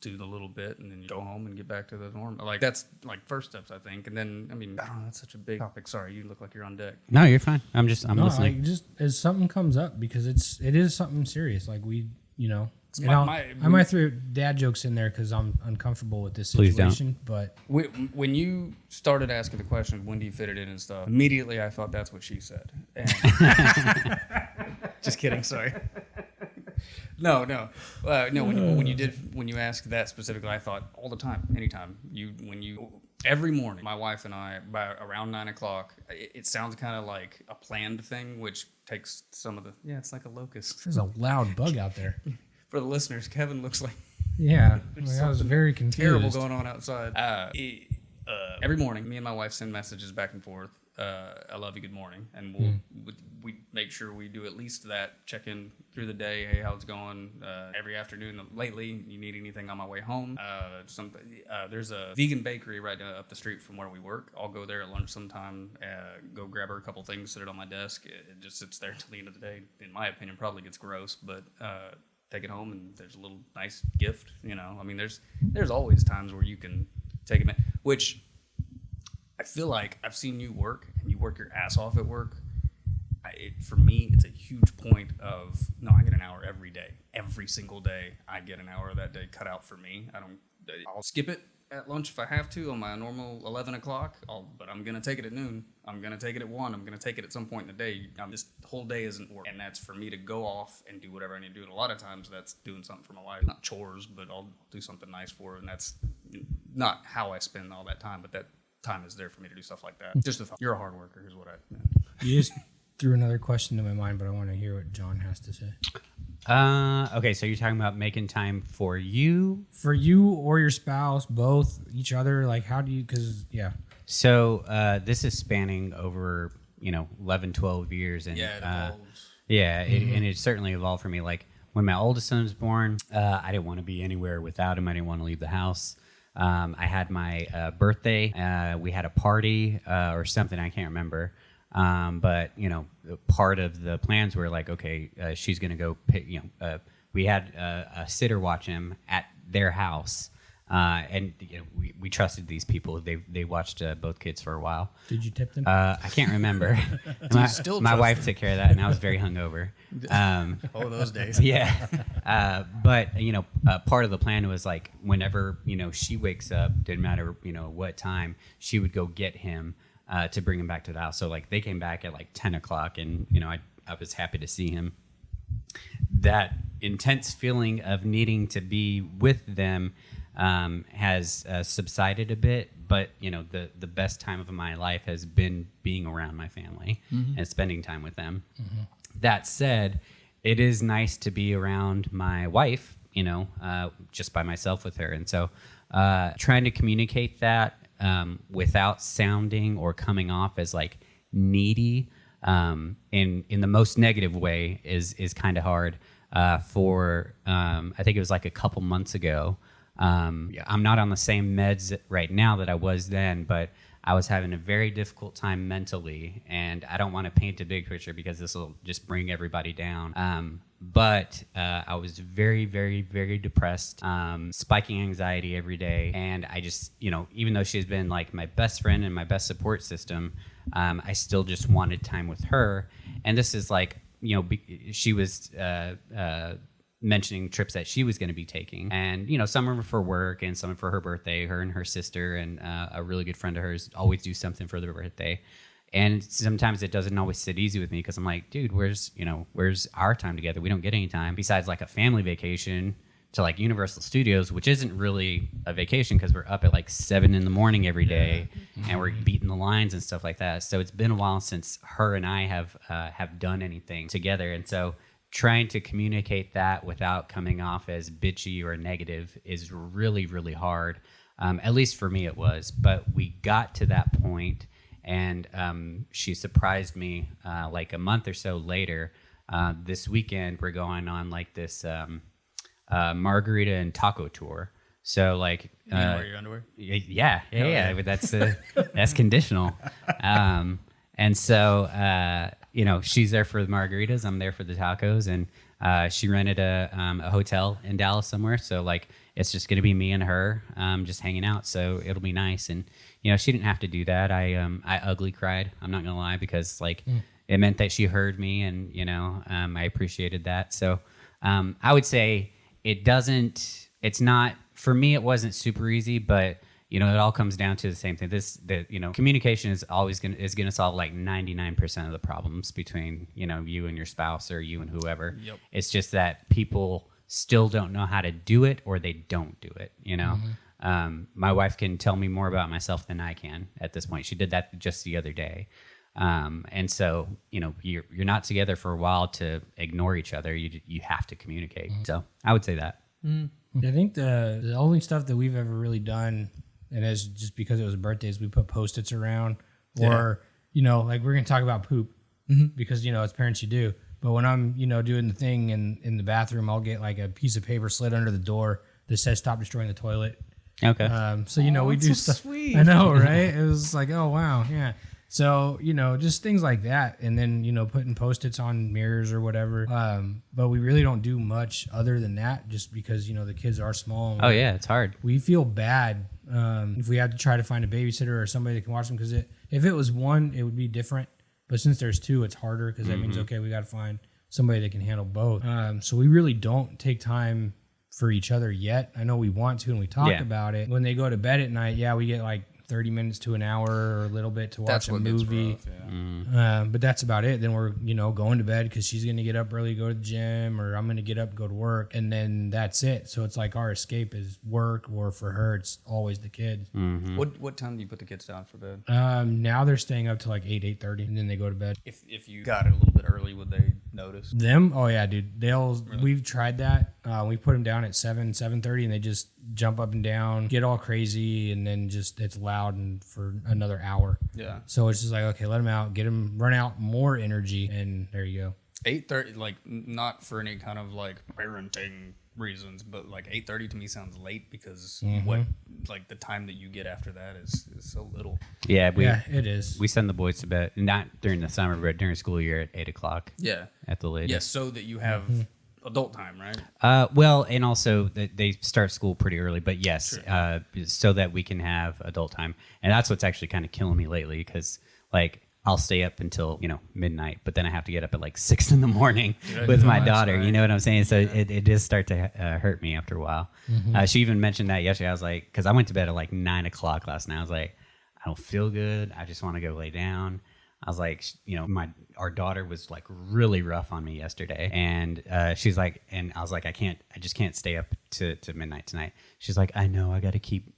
do the little bit, and then you go home and get back to the norm. Like that's like first steps, I think. And then I mean, I don't know, that's such a big topic. Sorry, you look like you're on deck. No, you're fine. I'm No, listening. like just as something comes up, because it is something serious. Like we, you know, I might throw dad jokes in there because I'm uncomfortable with this Please don't. situation. But When you started asking the question, when do you fit it in and stuff, immediately I thought that's what she said. And just kidding. Sorry. No. When you asked that specifically, I thought all the time, anytime every morning, my wife and I, by around 9 o'clock, it sounds kind of like a planned thing, which takes some of the, it's like a locust. there's a loud bug out there. For the listeners, Kevin looks like Yeah, I was very confused. terrible going on outside. Every morning, me and my wife send messages back and forth. I love you, good morning, and we make sure we do at least that. Check in through the day. Hey, how's it going? Every afternoon. Lately, you need anything on my way home? There's a vegan bakery right up the street from where we work. I'll go there at lunch sometime. Go grab her a couple things, set it on my desk. It just sits there until the end of the day. In my opinion, probably gets gross, but. Take it home and there's a little nice gift, you know. I mean, there's always times where you can take it, which I feel like I've seen you work and you work your ass off at work. For me, it's a huge point of no, I get an hour every day, every single day. I get an hour of that day cut out for me. I'll skip it at lunch if I have to on my normal 11 o'clock, but I'm going to take it at noon. I'm going to take it at 1. I'm going to take it at some point in the day. This whole day isn't work. And that's for me to go off and do whatever I need to do. And a lot of times that's doing something for my wife. Not chores, but I'll do something nice for her. And that's not how I spend all that time, but that time is there for me to do stuff like that. Just a thought. You're a hard worker is what I meant. You just threw another question to my mind, but I want to hear what John has to say. Okay, so you're talking about making time for you? For you or your spouse, both, each other, like how do you, because, yeah. So this is spanning over, 11, 12 years. And, Yeah, it evolves. And it certainly evolved for me. Like when my oldest son was born, I didn't want to be anywhere without him. I didn't want to leave the house. I had my birthday. We had a party or something. I can't remember. But part of the plans were like, okay, she's going to go pick, we had a sitter watch him at their house. And we trusted these people. They watched both kids for a while. Did you tip them? I can't remember. my wife took care of that, and I was very hungover. Oh, those days. Yeah. But part of the plan was like whenever she wakes up, didn't matter what time, she would go get him to bring him back to the house. So like they came back at like 10 o'clock, and I was happy to see him. That intense feeling of needing to be with them has subsided a bit, but the best time of my life has been being around my family and spending time with them. That said, it is nice to be around my wife, just by myself with her. And so trying to communicate that without sounding or coming off as like needy in the most negative way is kind of hard. I think it was like a couple months ago. I'm not on the same meds right now that I was then, but I was having a very difficult time mentally, and I don't want to paint a big picture because this will just bring everybody down. But I was very, very, very depressed, spiking anxiety every day. And I just, even though she's been like my best friend and my best support system, I still just wanted time with her. And this is like, she was mentioning trips that she was going to be taking. And, some of them for work and some for her birthday. Her and her sister and a really good friend of hers always do something for their birthday. And sometimes it doesn't always sit easy with me because I'm like, dude, where's our time together? We don't get any time besides like a family vacation to like Universal Studios, which isn't really a vacation because we're up at like 7 a.m. every day and we're beating the lines and stuff like that. So it's been a while since her and I have done anything together. And so trying to communicate that without coming off as bitchy or negative is really, really hard. At least for me it was. But we got to that point. And she surprised me like a month or so later. This weekend, we're going on like this margarita and taco tour. So like, You can wear your underwear? Yeah. But that's conditional. And so she's there for the margaritas. I'm there for the tacos, and She rented a hotel in Dallas somewhere, so like it's just gonna be me and her just hanging out. So it'll be nice. And she didn't have to do that. I ugly cried. I'm not gonna lie, because like it meant that she heard me, and I appreciated that. So I would say it's not for me. It wasn't super easy, but it all comes down to the same thing. Communication is always gonna solve like 99% of the problems between you and your spouse, or you and whoever. Yep. It's just that people still don't know how to do it, or they don't do it. My wife can tell me more about myself than I can at this point. She did that just the other day. And so you're not together for a while to ignore each other. You have to communicate. So I would say that. I think the only stuff that we've ever really done, and it's just because it was birthdays, we put Post-its around, or like we're gonna talk about poop because as parents you do. But when I'm doing the thing in the bathroom, I'll get like a piece of paper slid under the door that says "Stop destroying the toilet." Okay. So we do stuff. Sweet. I know, right? It was like, oh wow, yeah. So just things like that, and then putting Post-its on mirrors or whatever. But we really don't do much other than that, just because the kids are small. Oh yeah, it's hard. We feel bad if we have to try to find a babysitter or somebody that can watch them, because if it was one, it would be different. But since there's two, it's harder, because that means, okay, we got to find somebody that can handle both. So we really don't take time for each other yet. I know we want to, and we talked about it. When they go to bed at night, we get like 30 minutes to an hour or a little bit to watch a movie. Gets rough, yeah. But that's about it. Then we're, going to bed because she's going to get up early, go to the gym, or I'm going to get up, go to work. And then that's it. So it's like our escape is work, or for her, it's always the kids. What time do you put the kids down for bed? Now they're staying up to like 8:30, and then they go to bed. If you got it a little bit early, would they notice? Them? Oh yeah, dude. We've tried that. We put them down at 7:30, and they just jump up and down, get all crazy, and then just it's loud and for another hour. Yeah. So it's just like, okay, let them out, get them, run out more energy, and there you go. 8:30, like not for any kind of like parenting reasons, but like 8:30 to me sounds late, because what like the time that you get after that is so little. Yeah, it is. We send the boys to bed, not during the summer, but during school year at 8 o'clock. Yeah. At the latest. Yeah, so that you have adult time, right? Well, and also they start school pretty early, but yes, so that we can have adult time. And that's what's actually kind of killing me lately, because like I'll stay up until midnight, but then I have to get up at like 6 in the morning with my daughter. Right. You know what I'm saying? So it does start to hurt me after a while. She even mentioned that yesterday. I was like, because I went to bed at like 9 o'clock last night. I was like, I don't feel good. I just want to go lay down. I was like, our daughter was like really rough on me yesterday, and she's like, and I was like, I just can't stay up to midnight tonight. She's like, I know, I got to keep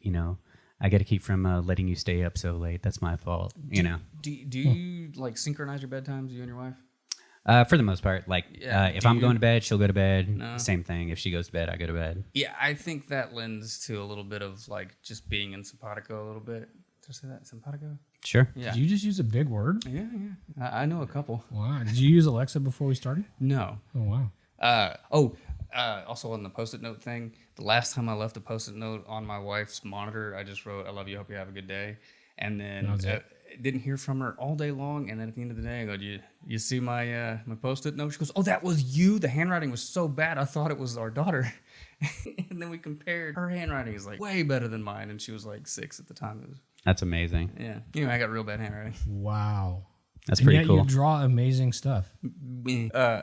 from letting you stay up so late. That's my fault, Do you like synchronize your bedtimes, you and your wife? For the most part, like if I'm going to bed, she'll go to bed. No. Same thing. If she goes to bed, I go to bed. Yeah, I think that lends to a little bit of like just being in simpatico a little bit. Did I say that? Simpatico? Sure. Yeah. Did you just use a big word? Yeah. I know a couple. Wow. Did you use Alexa before we started? No. Oh, wow. Also on the Post-it note thing, the last time I left a Post-it note on my wife's monitor, I just wrote, "I love you, hope you have a good day." And then didn't hear from her all day long. And then at the end of the day, I go, "Do you see my my Post-it note?" She goes, "Oh, that was you? The handwriting was so bad, I thought it was our daughter." And then we compared. Her handwriting is like way better than mine, and she was like 6 at the time. That's amazing. Yeah. Anyway, I got real bad handwriting. Wow. That's pretty cool. You draw amazing stuff.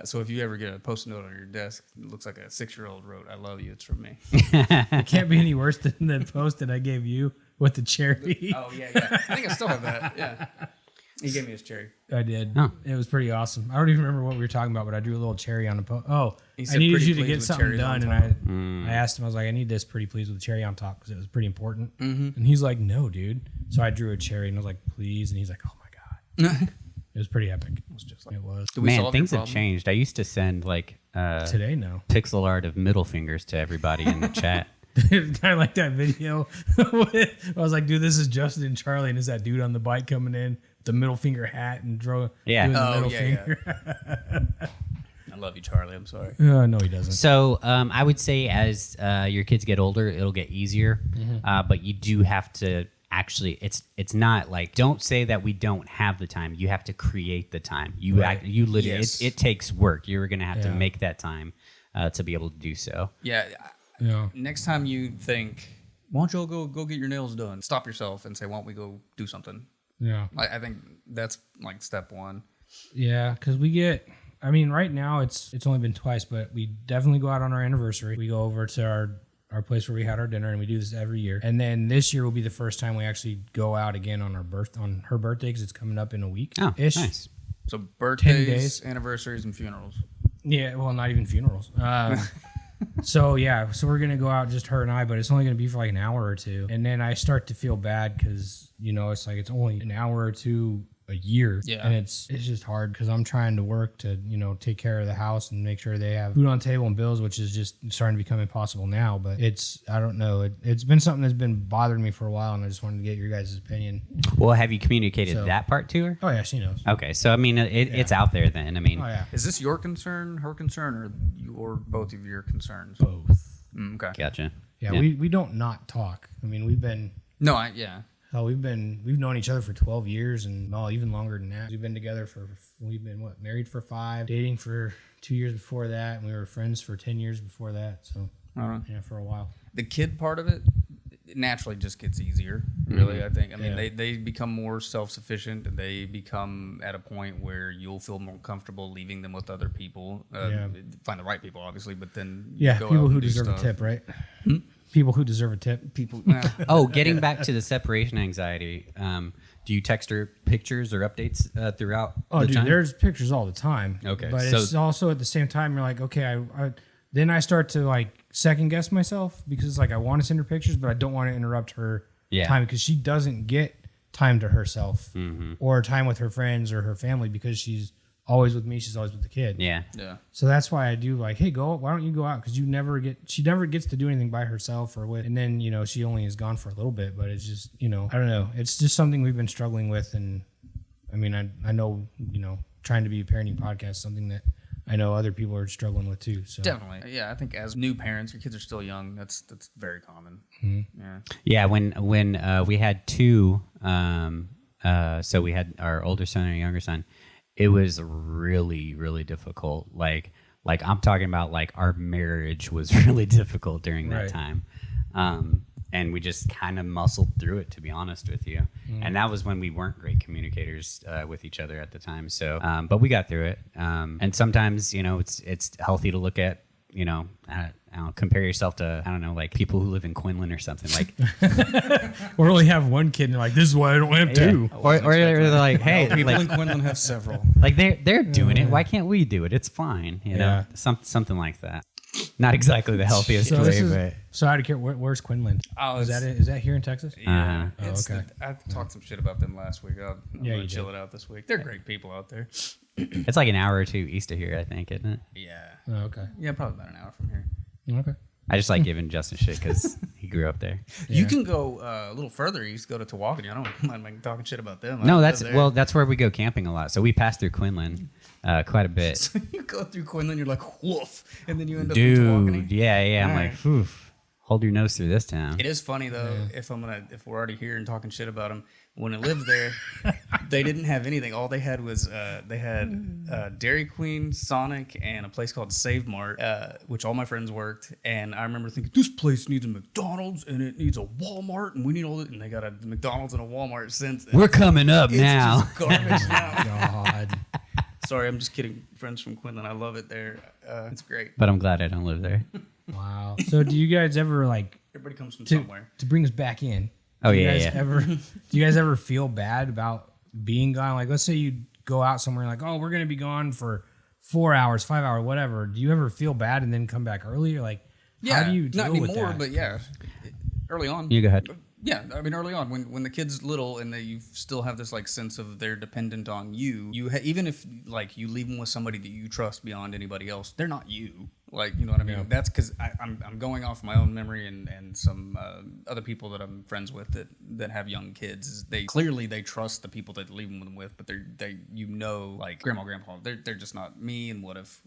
So if you ever get a Post-it note on your desk, it looks like a 6-year-old wrote, "I love you, it's from me." It can't be any worse than the Post-it I gave you with the cherry. Oh, yeah. I think I still have that. Yeah. He gave me his cherry. I did. Oh. It was pretty awesome. I don't even remember what we were talking about, but I drew a little cherry on the post. Oh, He I needed pretty you to pleased get with something cherries on done, and I asked him. I was like, I need this pretty please with a cherry on top, because it was pretty important. And he's like, no, dude. So I drew a cherry, and I was like, please, and he's like, oh my god. It was pretty epic. It was just like it was. Man, things have changed. I used to send like today, no pixel art of middle fingers to everybody in the chat. It's kind of like that video. I was like, dude, this is Justin and Charlie, and is that dude on the bike coming in, the middle finger hat, and doing the middle finger. Yeah. I love you, Charlie. I'm sorry. No, he doesn't. So I would say as your kids get older, it'll get easier, but you do have to actually it's not like, don't say that we don't have the time. You have to create the time. You literally Yes. it takes work. You're gonna have to make that time to be able to do so. Yeah. Yeah. Next time you think, why don't you all go get your nails done? Stop yourself and say, why don't we go do something? Yeah. Like, I think that's like step one. Yeah, because we get. I mean, right now it's only been twice, but we definitely go out on our anniversary. We go over to our place where we had our dinner, and we do this every year. And then this year will be the first time we actually go out again on on her birthday, because it's coming up in a week. Oh, ish. nice. So birthdays, days. anniversaries, and funerals. Yeah, well, not even funerals. So we're gonna go out, just her and I, but it's only gonna be for like an hour or two, and then I start to feel bad because it's like it's only an hour or two a year, and it's just hard because I'm trying to work to take care of the house and make sure they have food on the table and bills, which is just starting to become impossible now. But I don't know, it's been something that's been bothering me for a while, and I just wanted to get your guys' opinion. Well, have you communicated that part to her? Oh yeah, she knows. Okay, so I mean, it's out there then. I mean, Oh yeah, Is this your concern, her concern, or both of your concerns? both. Okay. gotcha. Yeah, Yeah. we don't not talk. I mean, we've been. No, We've known each other for 12 years, and even longer than that. We've been together we've been married for 5, dating for 2 years before that, and we were friends for 10 years before that. So for a while. the kid part of it naturally just gets easier. Really, I think. I mean, they become more self-sufficient, and they become at a point where you'll feel more comfortable leaving them with other people. Find the right people, obviously, but then go people out who and do deserve stuff. a tip, right? People who deserve a tip. People. Oh, getting back to the separation anxiety, do you text her pictures or updates throughout Oh, the dude, time? there's pictures all the time. Okay, but so- it's also at the same time you're like, okay, then I start to like second guess myself, because it's like I want to send her pictures, but I don't want to interrupt her time, because she doesn't get time to herself or time with her friends or her family, because she's always with me. She's always with the kid. Yeah. So that's why I do like, hey, why don't you go out? Because she never gets to do anything by herself or with. And then, she only is gone for a little bit, but it's just, I don't know. It's just something we've been struggling with. And I mean, I know, trying to be a parenting podcast, something that I know other people are struggling with too. So Definitely. Yeah, I think as new parents, your kids are still young. That's very common. Yeah. Yeah, when we had two, so we had our older son and our younger son, it was really, really difficult. Like I'm talking about, like, our marriage was really difficult during that time. And we just kind of muscled through it, to be honest with you. And that was when we weren't great communicators with each other at the time. So, but we got through it. And sometimes, it's healthy to look at, I don't know, compare yourself to, I don't know, like people who live in Quinlan or something. Like, we only have one kid, and you're like, this is why I don't have two. or they're like, hey, People like, in Quinlan have several. like they're doing it. Why can't we do it? It's fine, Yeah. something like that. Not exactly the healthiest way, So I don't care. Where's Quinlan? Oh, Is that here in Texas? Yeah. Uh-huh. Okay. I talked some shit about them last week. I'm Yeah, gonna you chill did. it out this week. They're great people out there. but it's like an hour or two east of here, I think, isn't it? Yeah. Oh, okay. Yeah, probably about an hour from here. Okay. I just like giving Justin shit because he grew up there. You can go a little further east, go to Tawakoni. I don't mind like, talking shit about them. No, I that's live there. that's where we go camping a lot. So we pass through Quinlan quite a bit. So you go through Quinlan, you're like, woof, and then you end up in Tawakoni. Dude, yeah. I'm All like, oof, hold your nose through this town. It is funny though. If we're already here and talking shit about them, when I lived there, they didn't have anything. All they had was Dairy Queen, Sonic, and a place called Save Mart, which all my friends worked. And I remember thinking, this place needs a McDonald's and it needs a Walmart, and we need all this. And they got a McDonald's and a Walmart since. We're coming up It's now. just garbage now. God. Sorry, I'm just kidding. Friends from Quinlan, I love it there. It's great. But I'm glad I don't live there. Wow. So do you guys ever like Everybody comes from to somewhere. bring us back in? Oh, do you yeah, guys yeah. do you guys ever feel bad about being gone? Like, let's say you go out somewhere, like, oh, we're gonna be gone for 4 hours, 5 hours, whatever. Do you ever feel bad and then come back early? Or like, how do you deal not with anymore, that? but yeah, early on. You go ahead. Yeah, I mean, early on, when the kid's little and you still have this like sense of they're dependent on you. Even if like you leave them with somebody that you trust beyond anybody else, they're not you. Like, you know what I mean? Yeah. That's because I'm going off my own memory and some other people that I'm friends with that have young kids. They trust the people that leave them with, but they like grandma, grandpa, they're just not me. And what if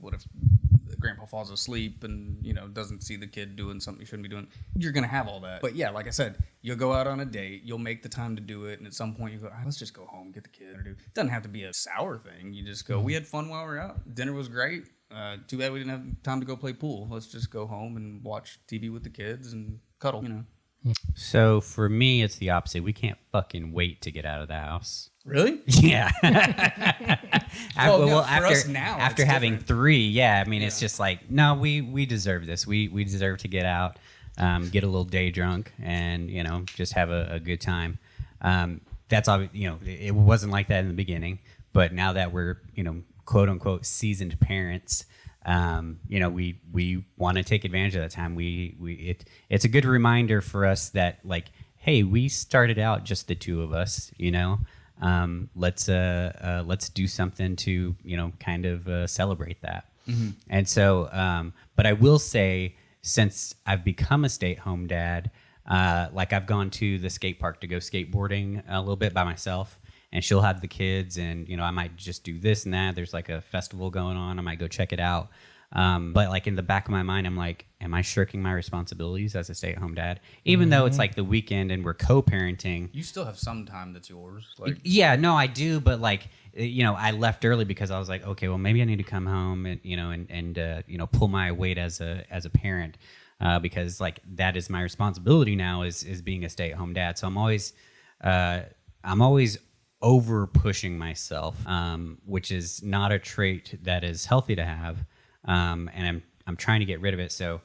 grandpa falls asleep and, doesn't see the kid doing something he shouldn't be doing. You're going to have all that. But yeah, like I said, you'll go out on a date, you'll make the time to do it. And at some point you go, let's just go home, get the kid. It doesn't have to be a sour thing. You just go, we had fun while we were out. Dinner was great. Too bad we didn't have time to go play pool. Let's just go home and watch TV with the kids and cuddle, So for me, it's the opposite. We can't fucking wait to get out of the house. Really? Yeah. For us now, after having 3, yeah. I mean, it's just like, no, we deserve this. We deserve to get out, get a little day drunk, and just have a good time. That's all. It wasn't like that in the beginning, but now that we're quote unquote seasoned parents, we want to take advantage of that time. It's a good reminder for us that, like, hey, we started out just the 2 of us. Let's do something to kind of celebrate that. Mm-hmm. And so, but I will say, since I've become a stay-at-home dad, like I've gone to the skate park to go skateboarding a little bit by myself. And she'll have the kids, and I might just do this and that. There's like a festival going on. I might go check it out. But like in the back of my mind, I'm like, am I shirking my responsibilities as a stay-at-home dad? Even though it's like the weekend and we're co-parenting. You still have some time that's yours. Like, yeah, no, I do. But like, I left early because I was like, okay, well, maybe I need to come home and pull my weight as a parent, because like that is my responsibility now is being a stay-at-home dad. So I'm always over pushing myself, which is not a trait that is healthy to have, and I'm trying to get rid of it. So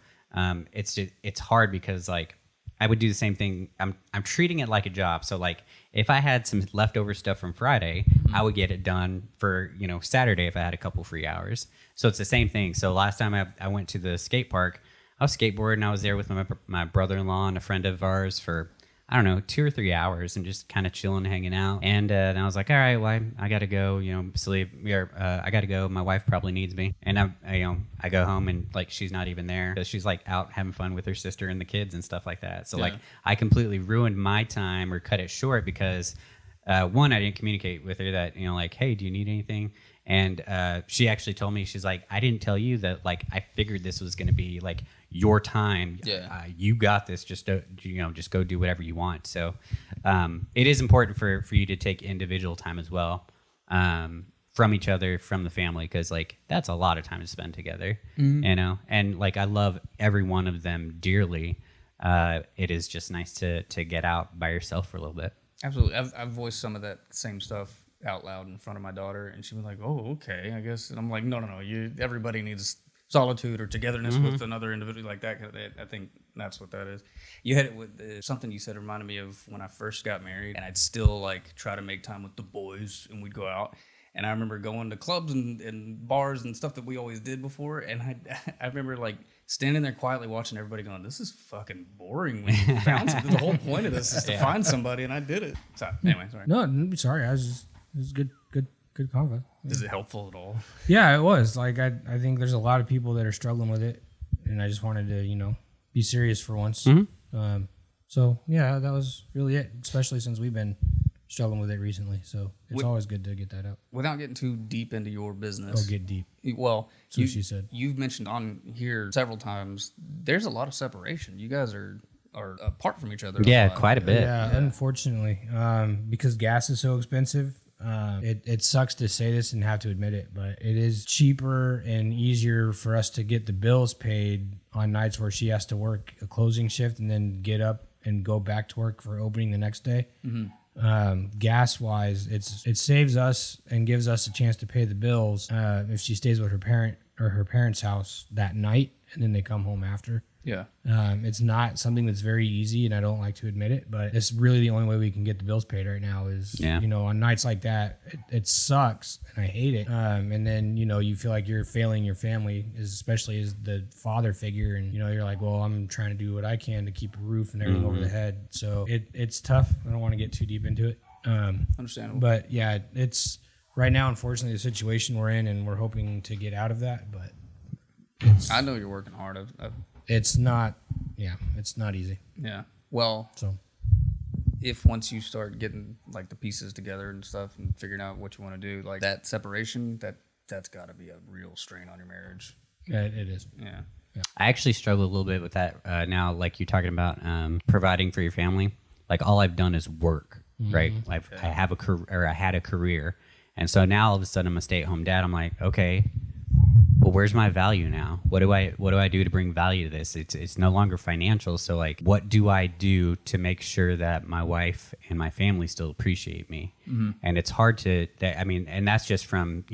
it's hard because like I would do the same thing. I'm treating it like a job. So like if I had some leftover stuff from Friday, I would get it done for Saturday if I had a couple free hours. So it's the same thing. So last time I went to the skate park, I was skateboarding. I was there with my brother-in-law and a friend of ours for, I don't know, 2 or 3 hours and just kind of chilling, hanging out. And I was like, all right, well, I got to go, sleep. I got to go. My wife probably needs me. And I go home and like, she's not even there because she's like out having fun with her sister and the kids and stuff like that. So like I completely ruined my time or cut it short because one, I didn't communicate with her that, like, hey, do you need anything? And she actually told me, she's like, I didn't tell you that, like, I figured this was going to be like your time. Yeah. You got this. Just go do whatever you want. So it is important for you to take individual time as well, from each other, from the family, because like that's a lot of time to spend together, and like I love every one of them dearly. It is just nice to get out by yourself for a little bit. Absolutely. I've voiced some of that same stuff out loud in front of my daughter, and she was like, oh, okay, I guess. And I'm like, no, everybody needs solitude or togetherness with another individual like that. I think that's what that is. You had it with something you said reminded me of when I first got married, and I'd still like try to make time with the boys, and we'd go out. And I remember going to clubs and bars and stuff that we always did before, and I remember like standing there quietly watching everybody going, this is fucking boring. When you found something. The whole point of this is to find somebody, and I did it. So anyway, sorry. No, sorry. It was good convo. Is it helpful at all? Yeah, it was. Like I think there's a lot of people that are struggling with it, and I just wanted to be serious for once. Mm-hmm. So yeah, that was really it. Especially since we've been struggling with it recently, so it's always good to get that out. Without getting too deep into your business. Oh, get deep. Well, she said. You've mentioned on here several times, there's a lot of separation. You guys are apart from each other. Yeah, quite a bit. Yeah, unfortunately, because gas is so expensive. It sucks to say this and have to admit it, but it is cheaper and easier for us to get the bills paid on nights where she has to work a closing shift and then get up and go back to work for opening the next day. Mm-hmm. Gas wise, it saves us and gives us a chance to pay the bills if she stays with her parents' house that night and then they come home after. Yeah. It's not something that's very easy, and I don't like to admit it, but it's really the only way we can get the bills paid right now is, on nights like that, it sucks and I hate it. And then, you feel like you're failing your family, especially as the father figure. And, you're like, well, I'm trying to do what I can to keep a roof and everything over the head. So it's tough. I don't want to get too deep into it. Understandable. But yeah, it's right now, unfortunately, the situation we're in, and we're hoping to get out of that, but I know you're working hard. It's not easy. Yeah. Well, so if once you start getting like the pieces together and stuff and figuring out what you want to do, like that separation, that's got to be a real strain on your marriage. It is. Yeah. I actually struggle a little bit with that now. Like you're talking about providing for your family. Like all I've done is work, right? I have a career, or I had a career, and so now all of a sudden I'm a stay-at-home dad. I'm like, okay, well, where's my value now? What do I do to bring value to this? It's no longer financial. So like, what do I do to make sure that my wife and my family still appreciate me? And it's hard to. And that's just from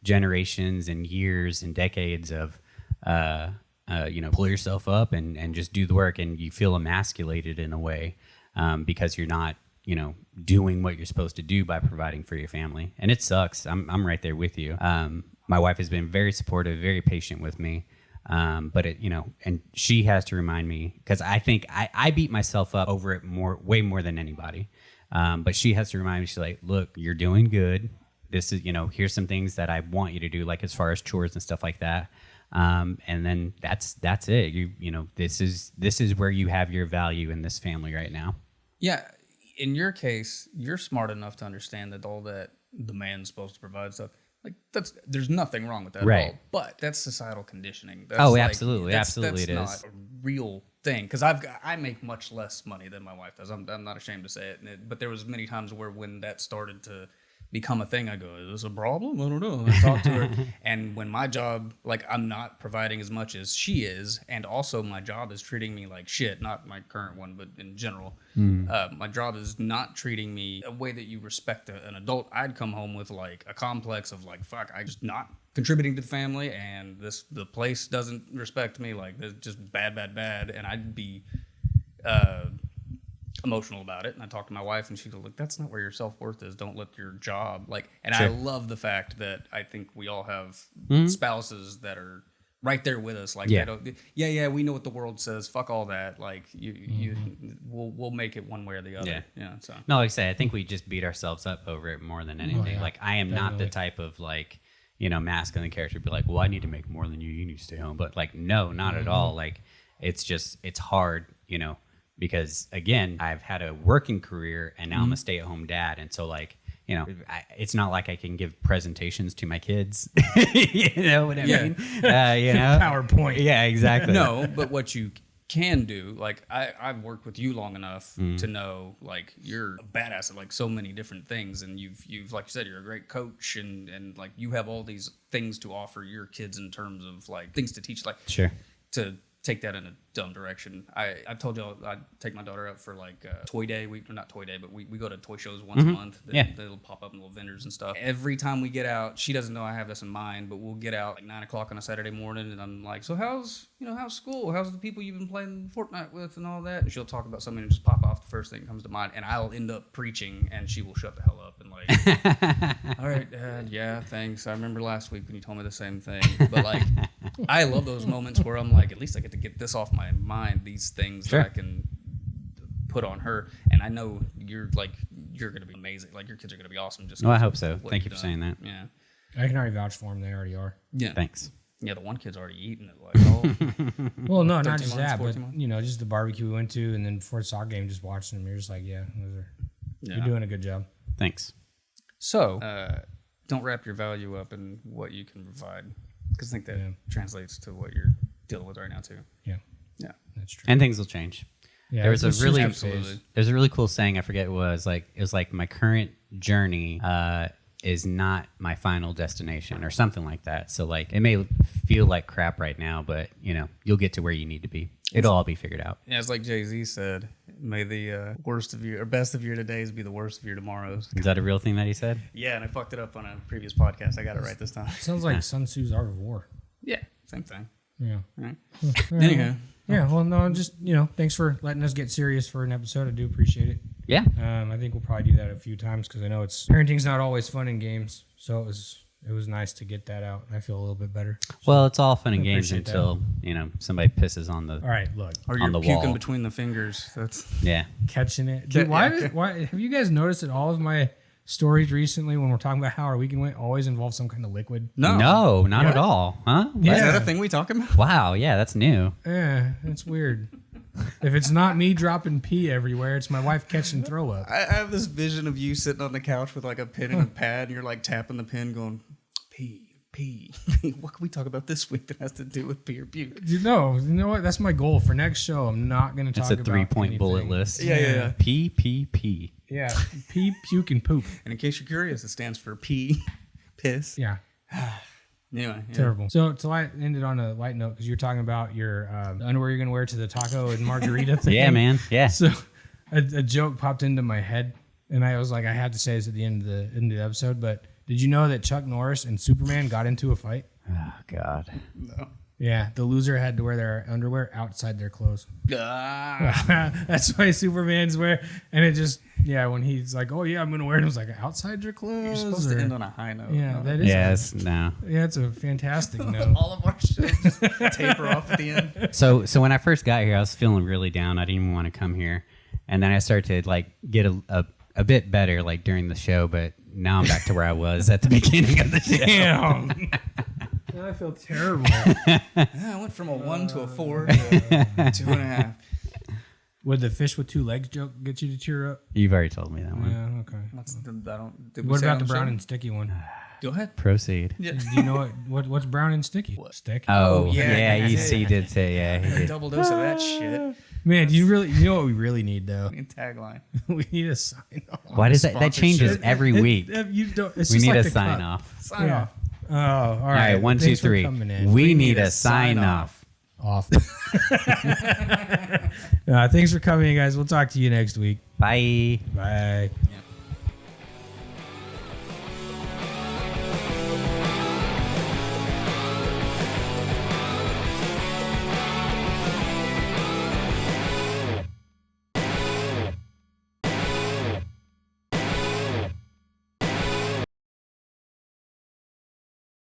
generations and years and decades of. Pull yourself up and just do the work, and you feel emasculated in a way because you're not, doing what you're supposed to do by providing for your family. And it sucks. I'm right there with you. My wife has been very supportive, very patient with me. But and she has to remind me, because I think I beat myself up over it way more than anybody. But she has to remind me, she's like, look, you're doing good. This is, here's some things that I want you to do, like as far as chores and stuff like that. And then that's it. This is where you have your value in this family right now. Yeah. In your case, you're smart enough to understand that all that the man's supposed to provide stuff, like there's nothing wrong with that at all. But that's societal conditioning. That's absolutely. Absolutely, that's not a real thing. Because I make much less money than my wife does. I'm not ashamed to say it. But there was many times where when that started to become a thing, I go, is this a problem? I don't know. I talk to her. And when my job, like I'm not providing as much as she is, and also my job is treating me like shit, not my current one, but in general, my job is not treating me a way that you respect an adult. I'd come home with like a complex of like, fuck, I'm just not contributing to the family, and the place doesn't respect me. Like, it's just bad. And I'd be emotional about it, and I talked to my wife, and she goes, look, that's not where your self-worth is. Don't let your job and sure. I love the fact that I think we all have spouses that are right there with us, like they don't, we know what the world says, fuck all that, like we'll make it one way or the other. So no, like I say, I think we just beat ourselves up over it more than anything. Like I am not the type of like masculine character to be like, well, I need to make more than you need to stay home, but like no, not at all. Like it's hard, because again, I've had a working career and now I'm a stay-at-home dad. And so like, it's not like I can give presentations to my kids. You know what I mean? PowerPoint. Yeah, exactly. No, but what you can do, like I've worked with you long enough to know like you're a badass at like so many different things. And you've like you said, you're a great coach and like you have all these things to offer your kids in terms of like things to teach, like sure, to take that in a dumb direction. I told y'all I'd take my daughter out for like toy day. Not toy day, but we go to toy shows once a month. They'll pop up in little vendors and stuff. Every time we get out, she doesn't know I have this in mind, but we'll get out like 9 o'clock on a Saturday morning, and I'm like, so how's school? How's the people you've been playing Fortnite with and all that? And she'll talk about something and just pop off the first thing that comes to mind, and I'll end up preaching, and she will shut the hell up and like, all right, Dad, yeah, thanks. I remember last week when you told me the same thing. But like, I love those moments where I'm like, at least I get to get this off my mind, these things that I can put on her. And I know you're going to be amazing. Like, your kids are going to be awesome. Just I hope so. Thank you for saying that. Yeah. I can already vouch for them. They already are. Yeah. Thanks. Yeah, the one kid's already eaten it. Like, well, no, not just that, but months? just the barbecue we went to, and then before the soccer game, just watching them. You're just like, you're doing a good job. Thanks. So, don't wrap your value up in what you can provide, because I think that translates to what you're dealing with right now too. Yeah, that's true. And things will change. Yeah, there's a really cool saying. I forget what it was. Like, it was like, my current journey is not my final destination, or something like that. So like, it may feel like crap right now, but you'll get to where you need to be. It'll all be figured out. Yeah, it's like Jay-Z said, may the worst of your or best of your todays be the worst of your tomorrows. Is that a real thing that he said? Yeah, and I fucked it up on a previous podcast. I got it right this time. Sounds like Sun Tzu's Art of War. Yeah, same thing. Yeah. Right. Anyhow. Yeah, well, no, just, thanks for letting us get serious for an episode. I do appreciate it. Yeah. I think we'll probably do that a few times, because I know parenting's not always fun in games. So it was nice to get that out. I feel a little bit better. So, well, it's all fun and games until, somebody pisses on the all right, look. Or you're puking between the fingers. That's catching it. Dude, why have you guys noticed that all of my stories recently, when we're talking about how our weekend went, always involve some kind of liquid? No, not at all. Huh? Yeah. Is that a thing we talking about? Wow, yeah, that's new. Yeah, that's weird. If it's not me dropping pee everywhere, it's my wife catching throw up. I have this vision of you sitting on the couch with like a pen and a pad, and you're like tapping the pen going, pee, pee. What can we talk about this week that has to do with pee or puke? You know what? That's my goal for next show. I'm not going to talk It's about a 3-point anything. bullet list. Yeah. P, P, P. Yeah, pee, puke, and poop. And in case you're curious, it stands for pee, piss. Yeah, Anyway, yeah. terrible. So to end it on a light note, because you're talking about your the underwear you're going to wear to the taco and margarita thing. Yeah, man. Yeah. So a joke popped into my head, and I was like, I had to say this at the end of the episode. But did you know that Chuck Norris and Superman got into a fight? Oh, God. No. Yeah, the loser had to wear their underwear outside their clothes. Ah. That's why Superman's wear, and it just when he's like, oh yeah, I'm gonna wear it. I was like, outside your clothes. You're supposed to end on a high note. Yeah, no? that is. Yes, no. Yeah, it's a fantastic note. All of our shows just taper off at the end. So when I first got here, I was feeling really down. I didn't even want to come here. And then I started to like get a bit better like during the show, but now I'm back to where I was at the beginning of the show. Damn. I feel terrible. I went from a 1 to a 4 to 2.5. Would the fish with 2 legs joke get you to tear up? You've already told me that one. Yeah, okay. Did we What say it about on the brown show? and sticky one? Go ahead. Proceed. Yeah. Do you know what's brown and sticky? Stick. Oh, yeah, yeah, yeah. he did say, yeah, he A did. double dose of that shit. Man, do you know what we really need though? Tagline. We need a sign off. Why does that changes Sponsorship. every week? You don't, it's We just need like a the sign cup. off. Sign Yeah. off. Oh, all All right. right, 1, 2, Thanks for 3. coming in. We need a sign off. Off. Thanks for coming, guys. We'll talk to you next week. Bye. Bye. Yeah.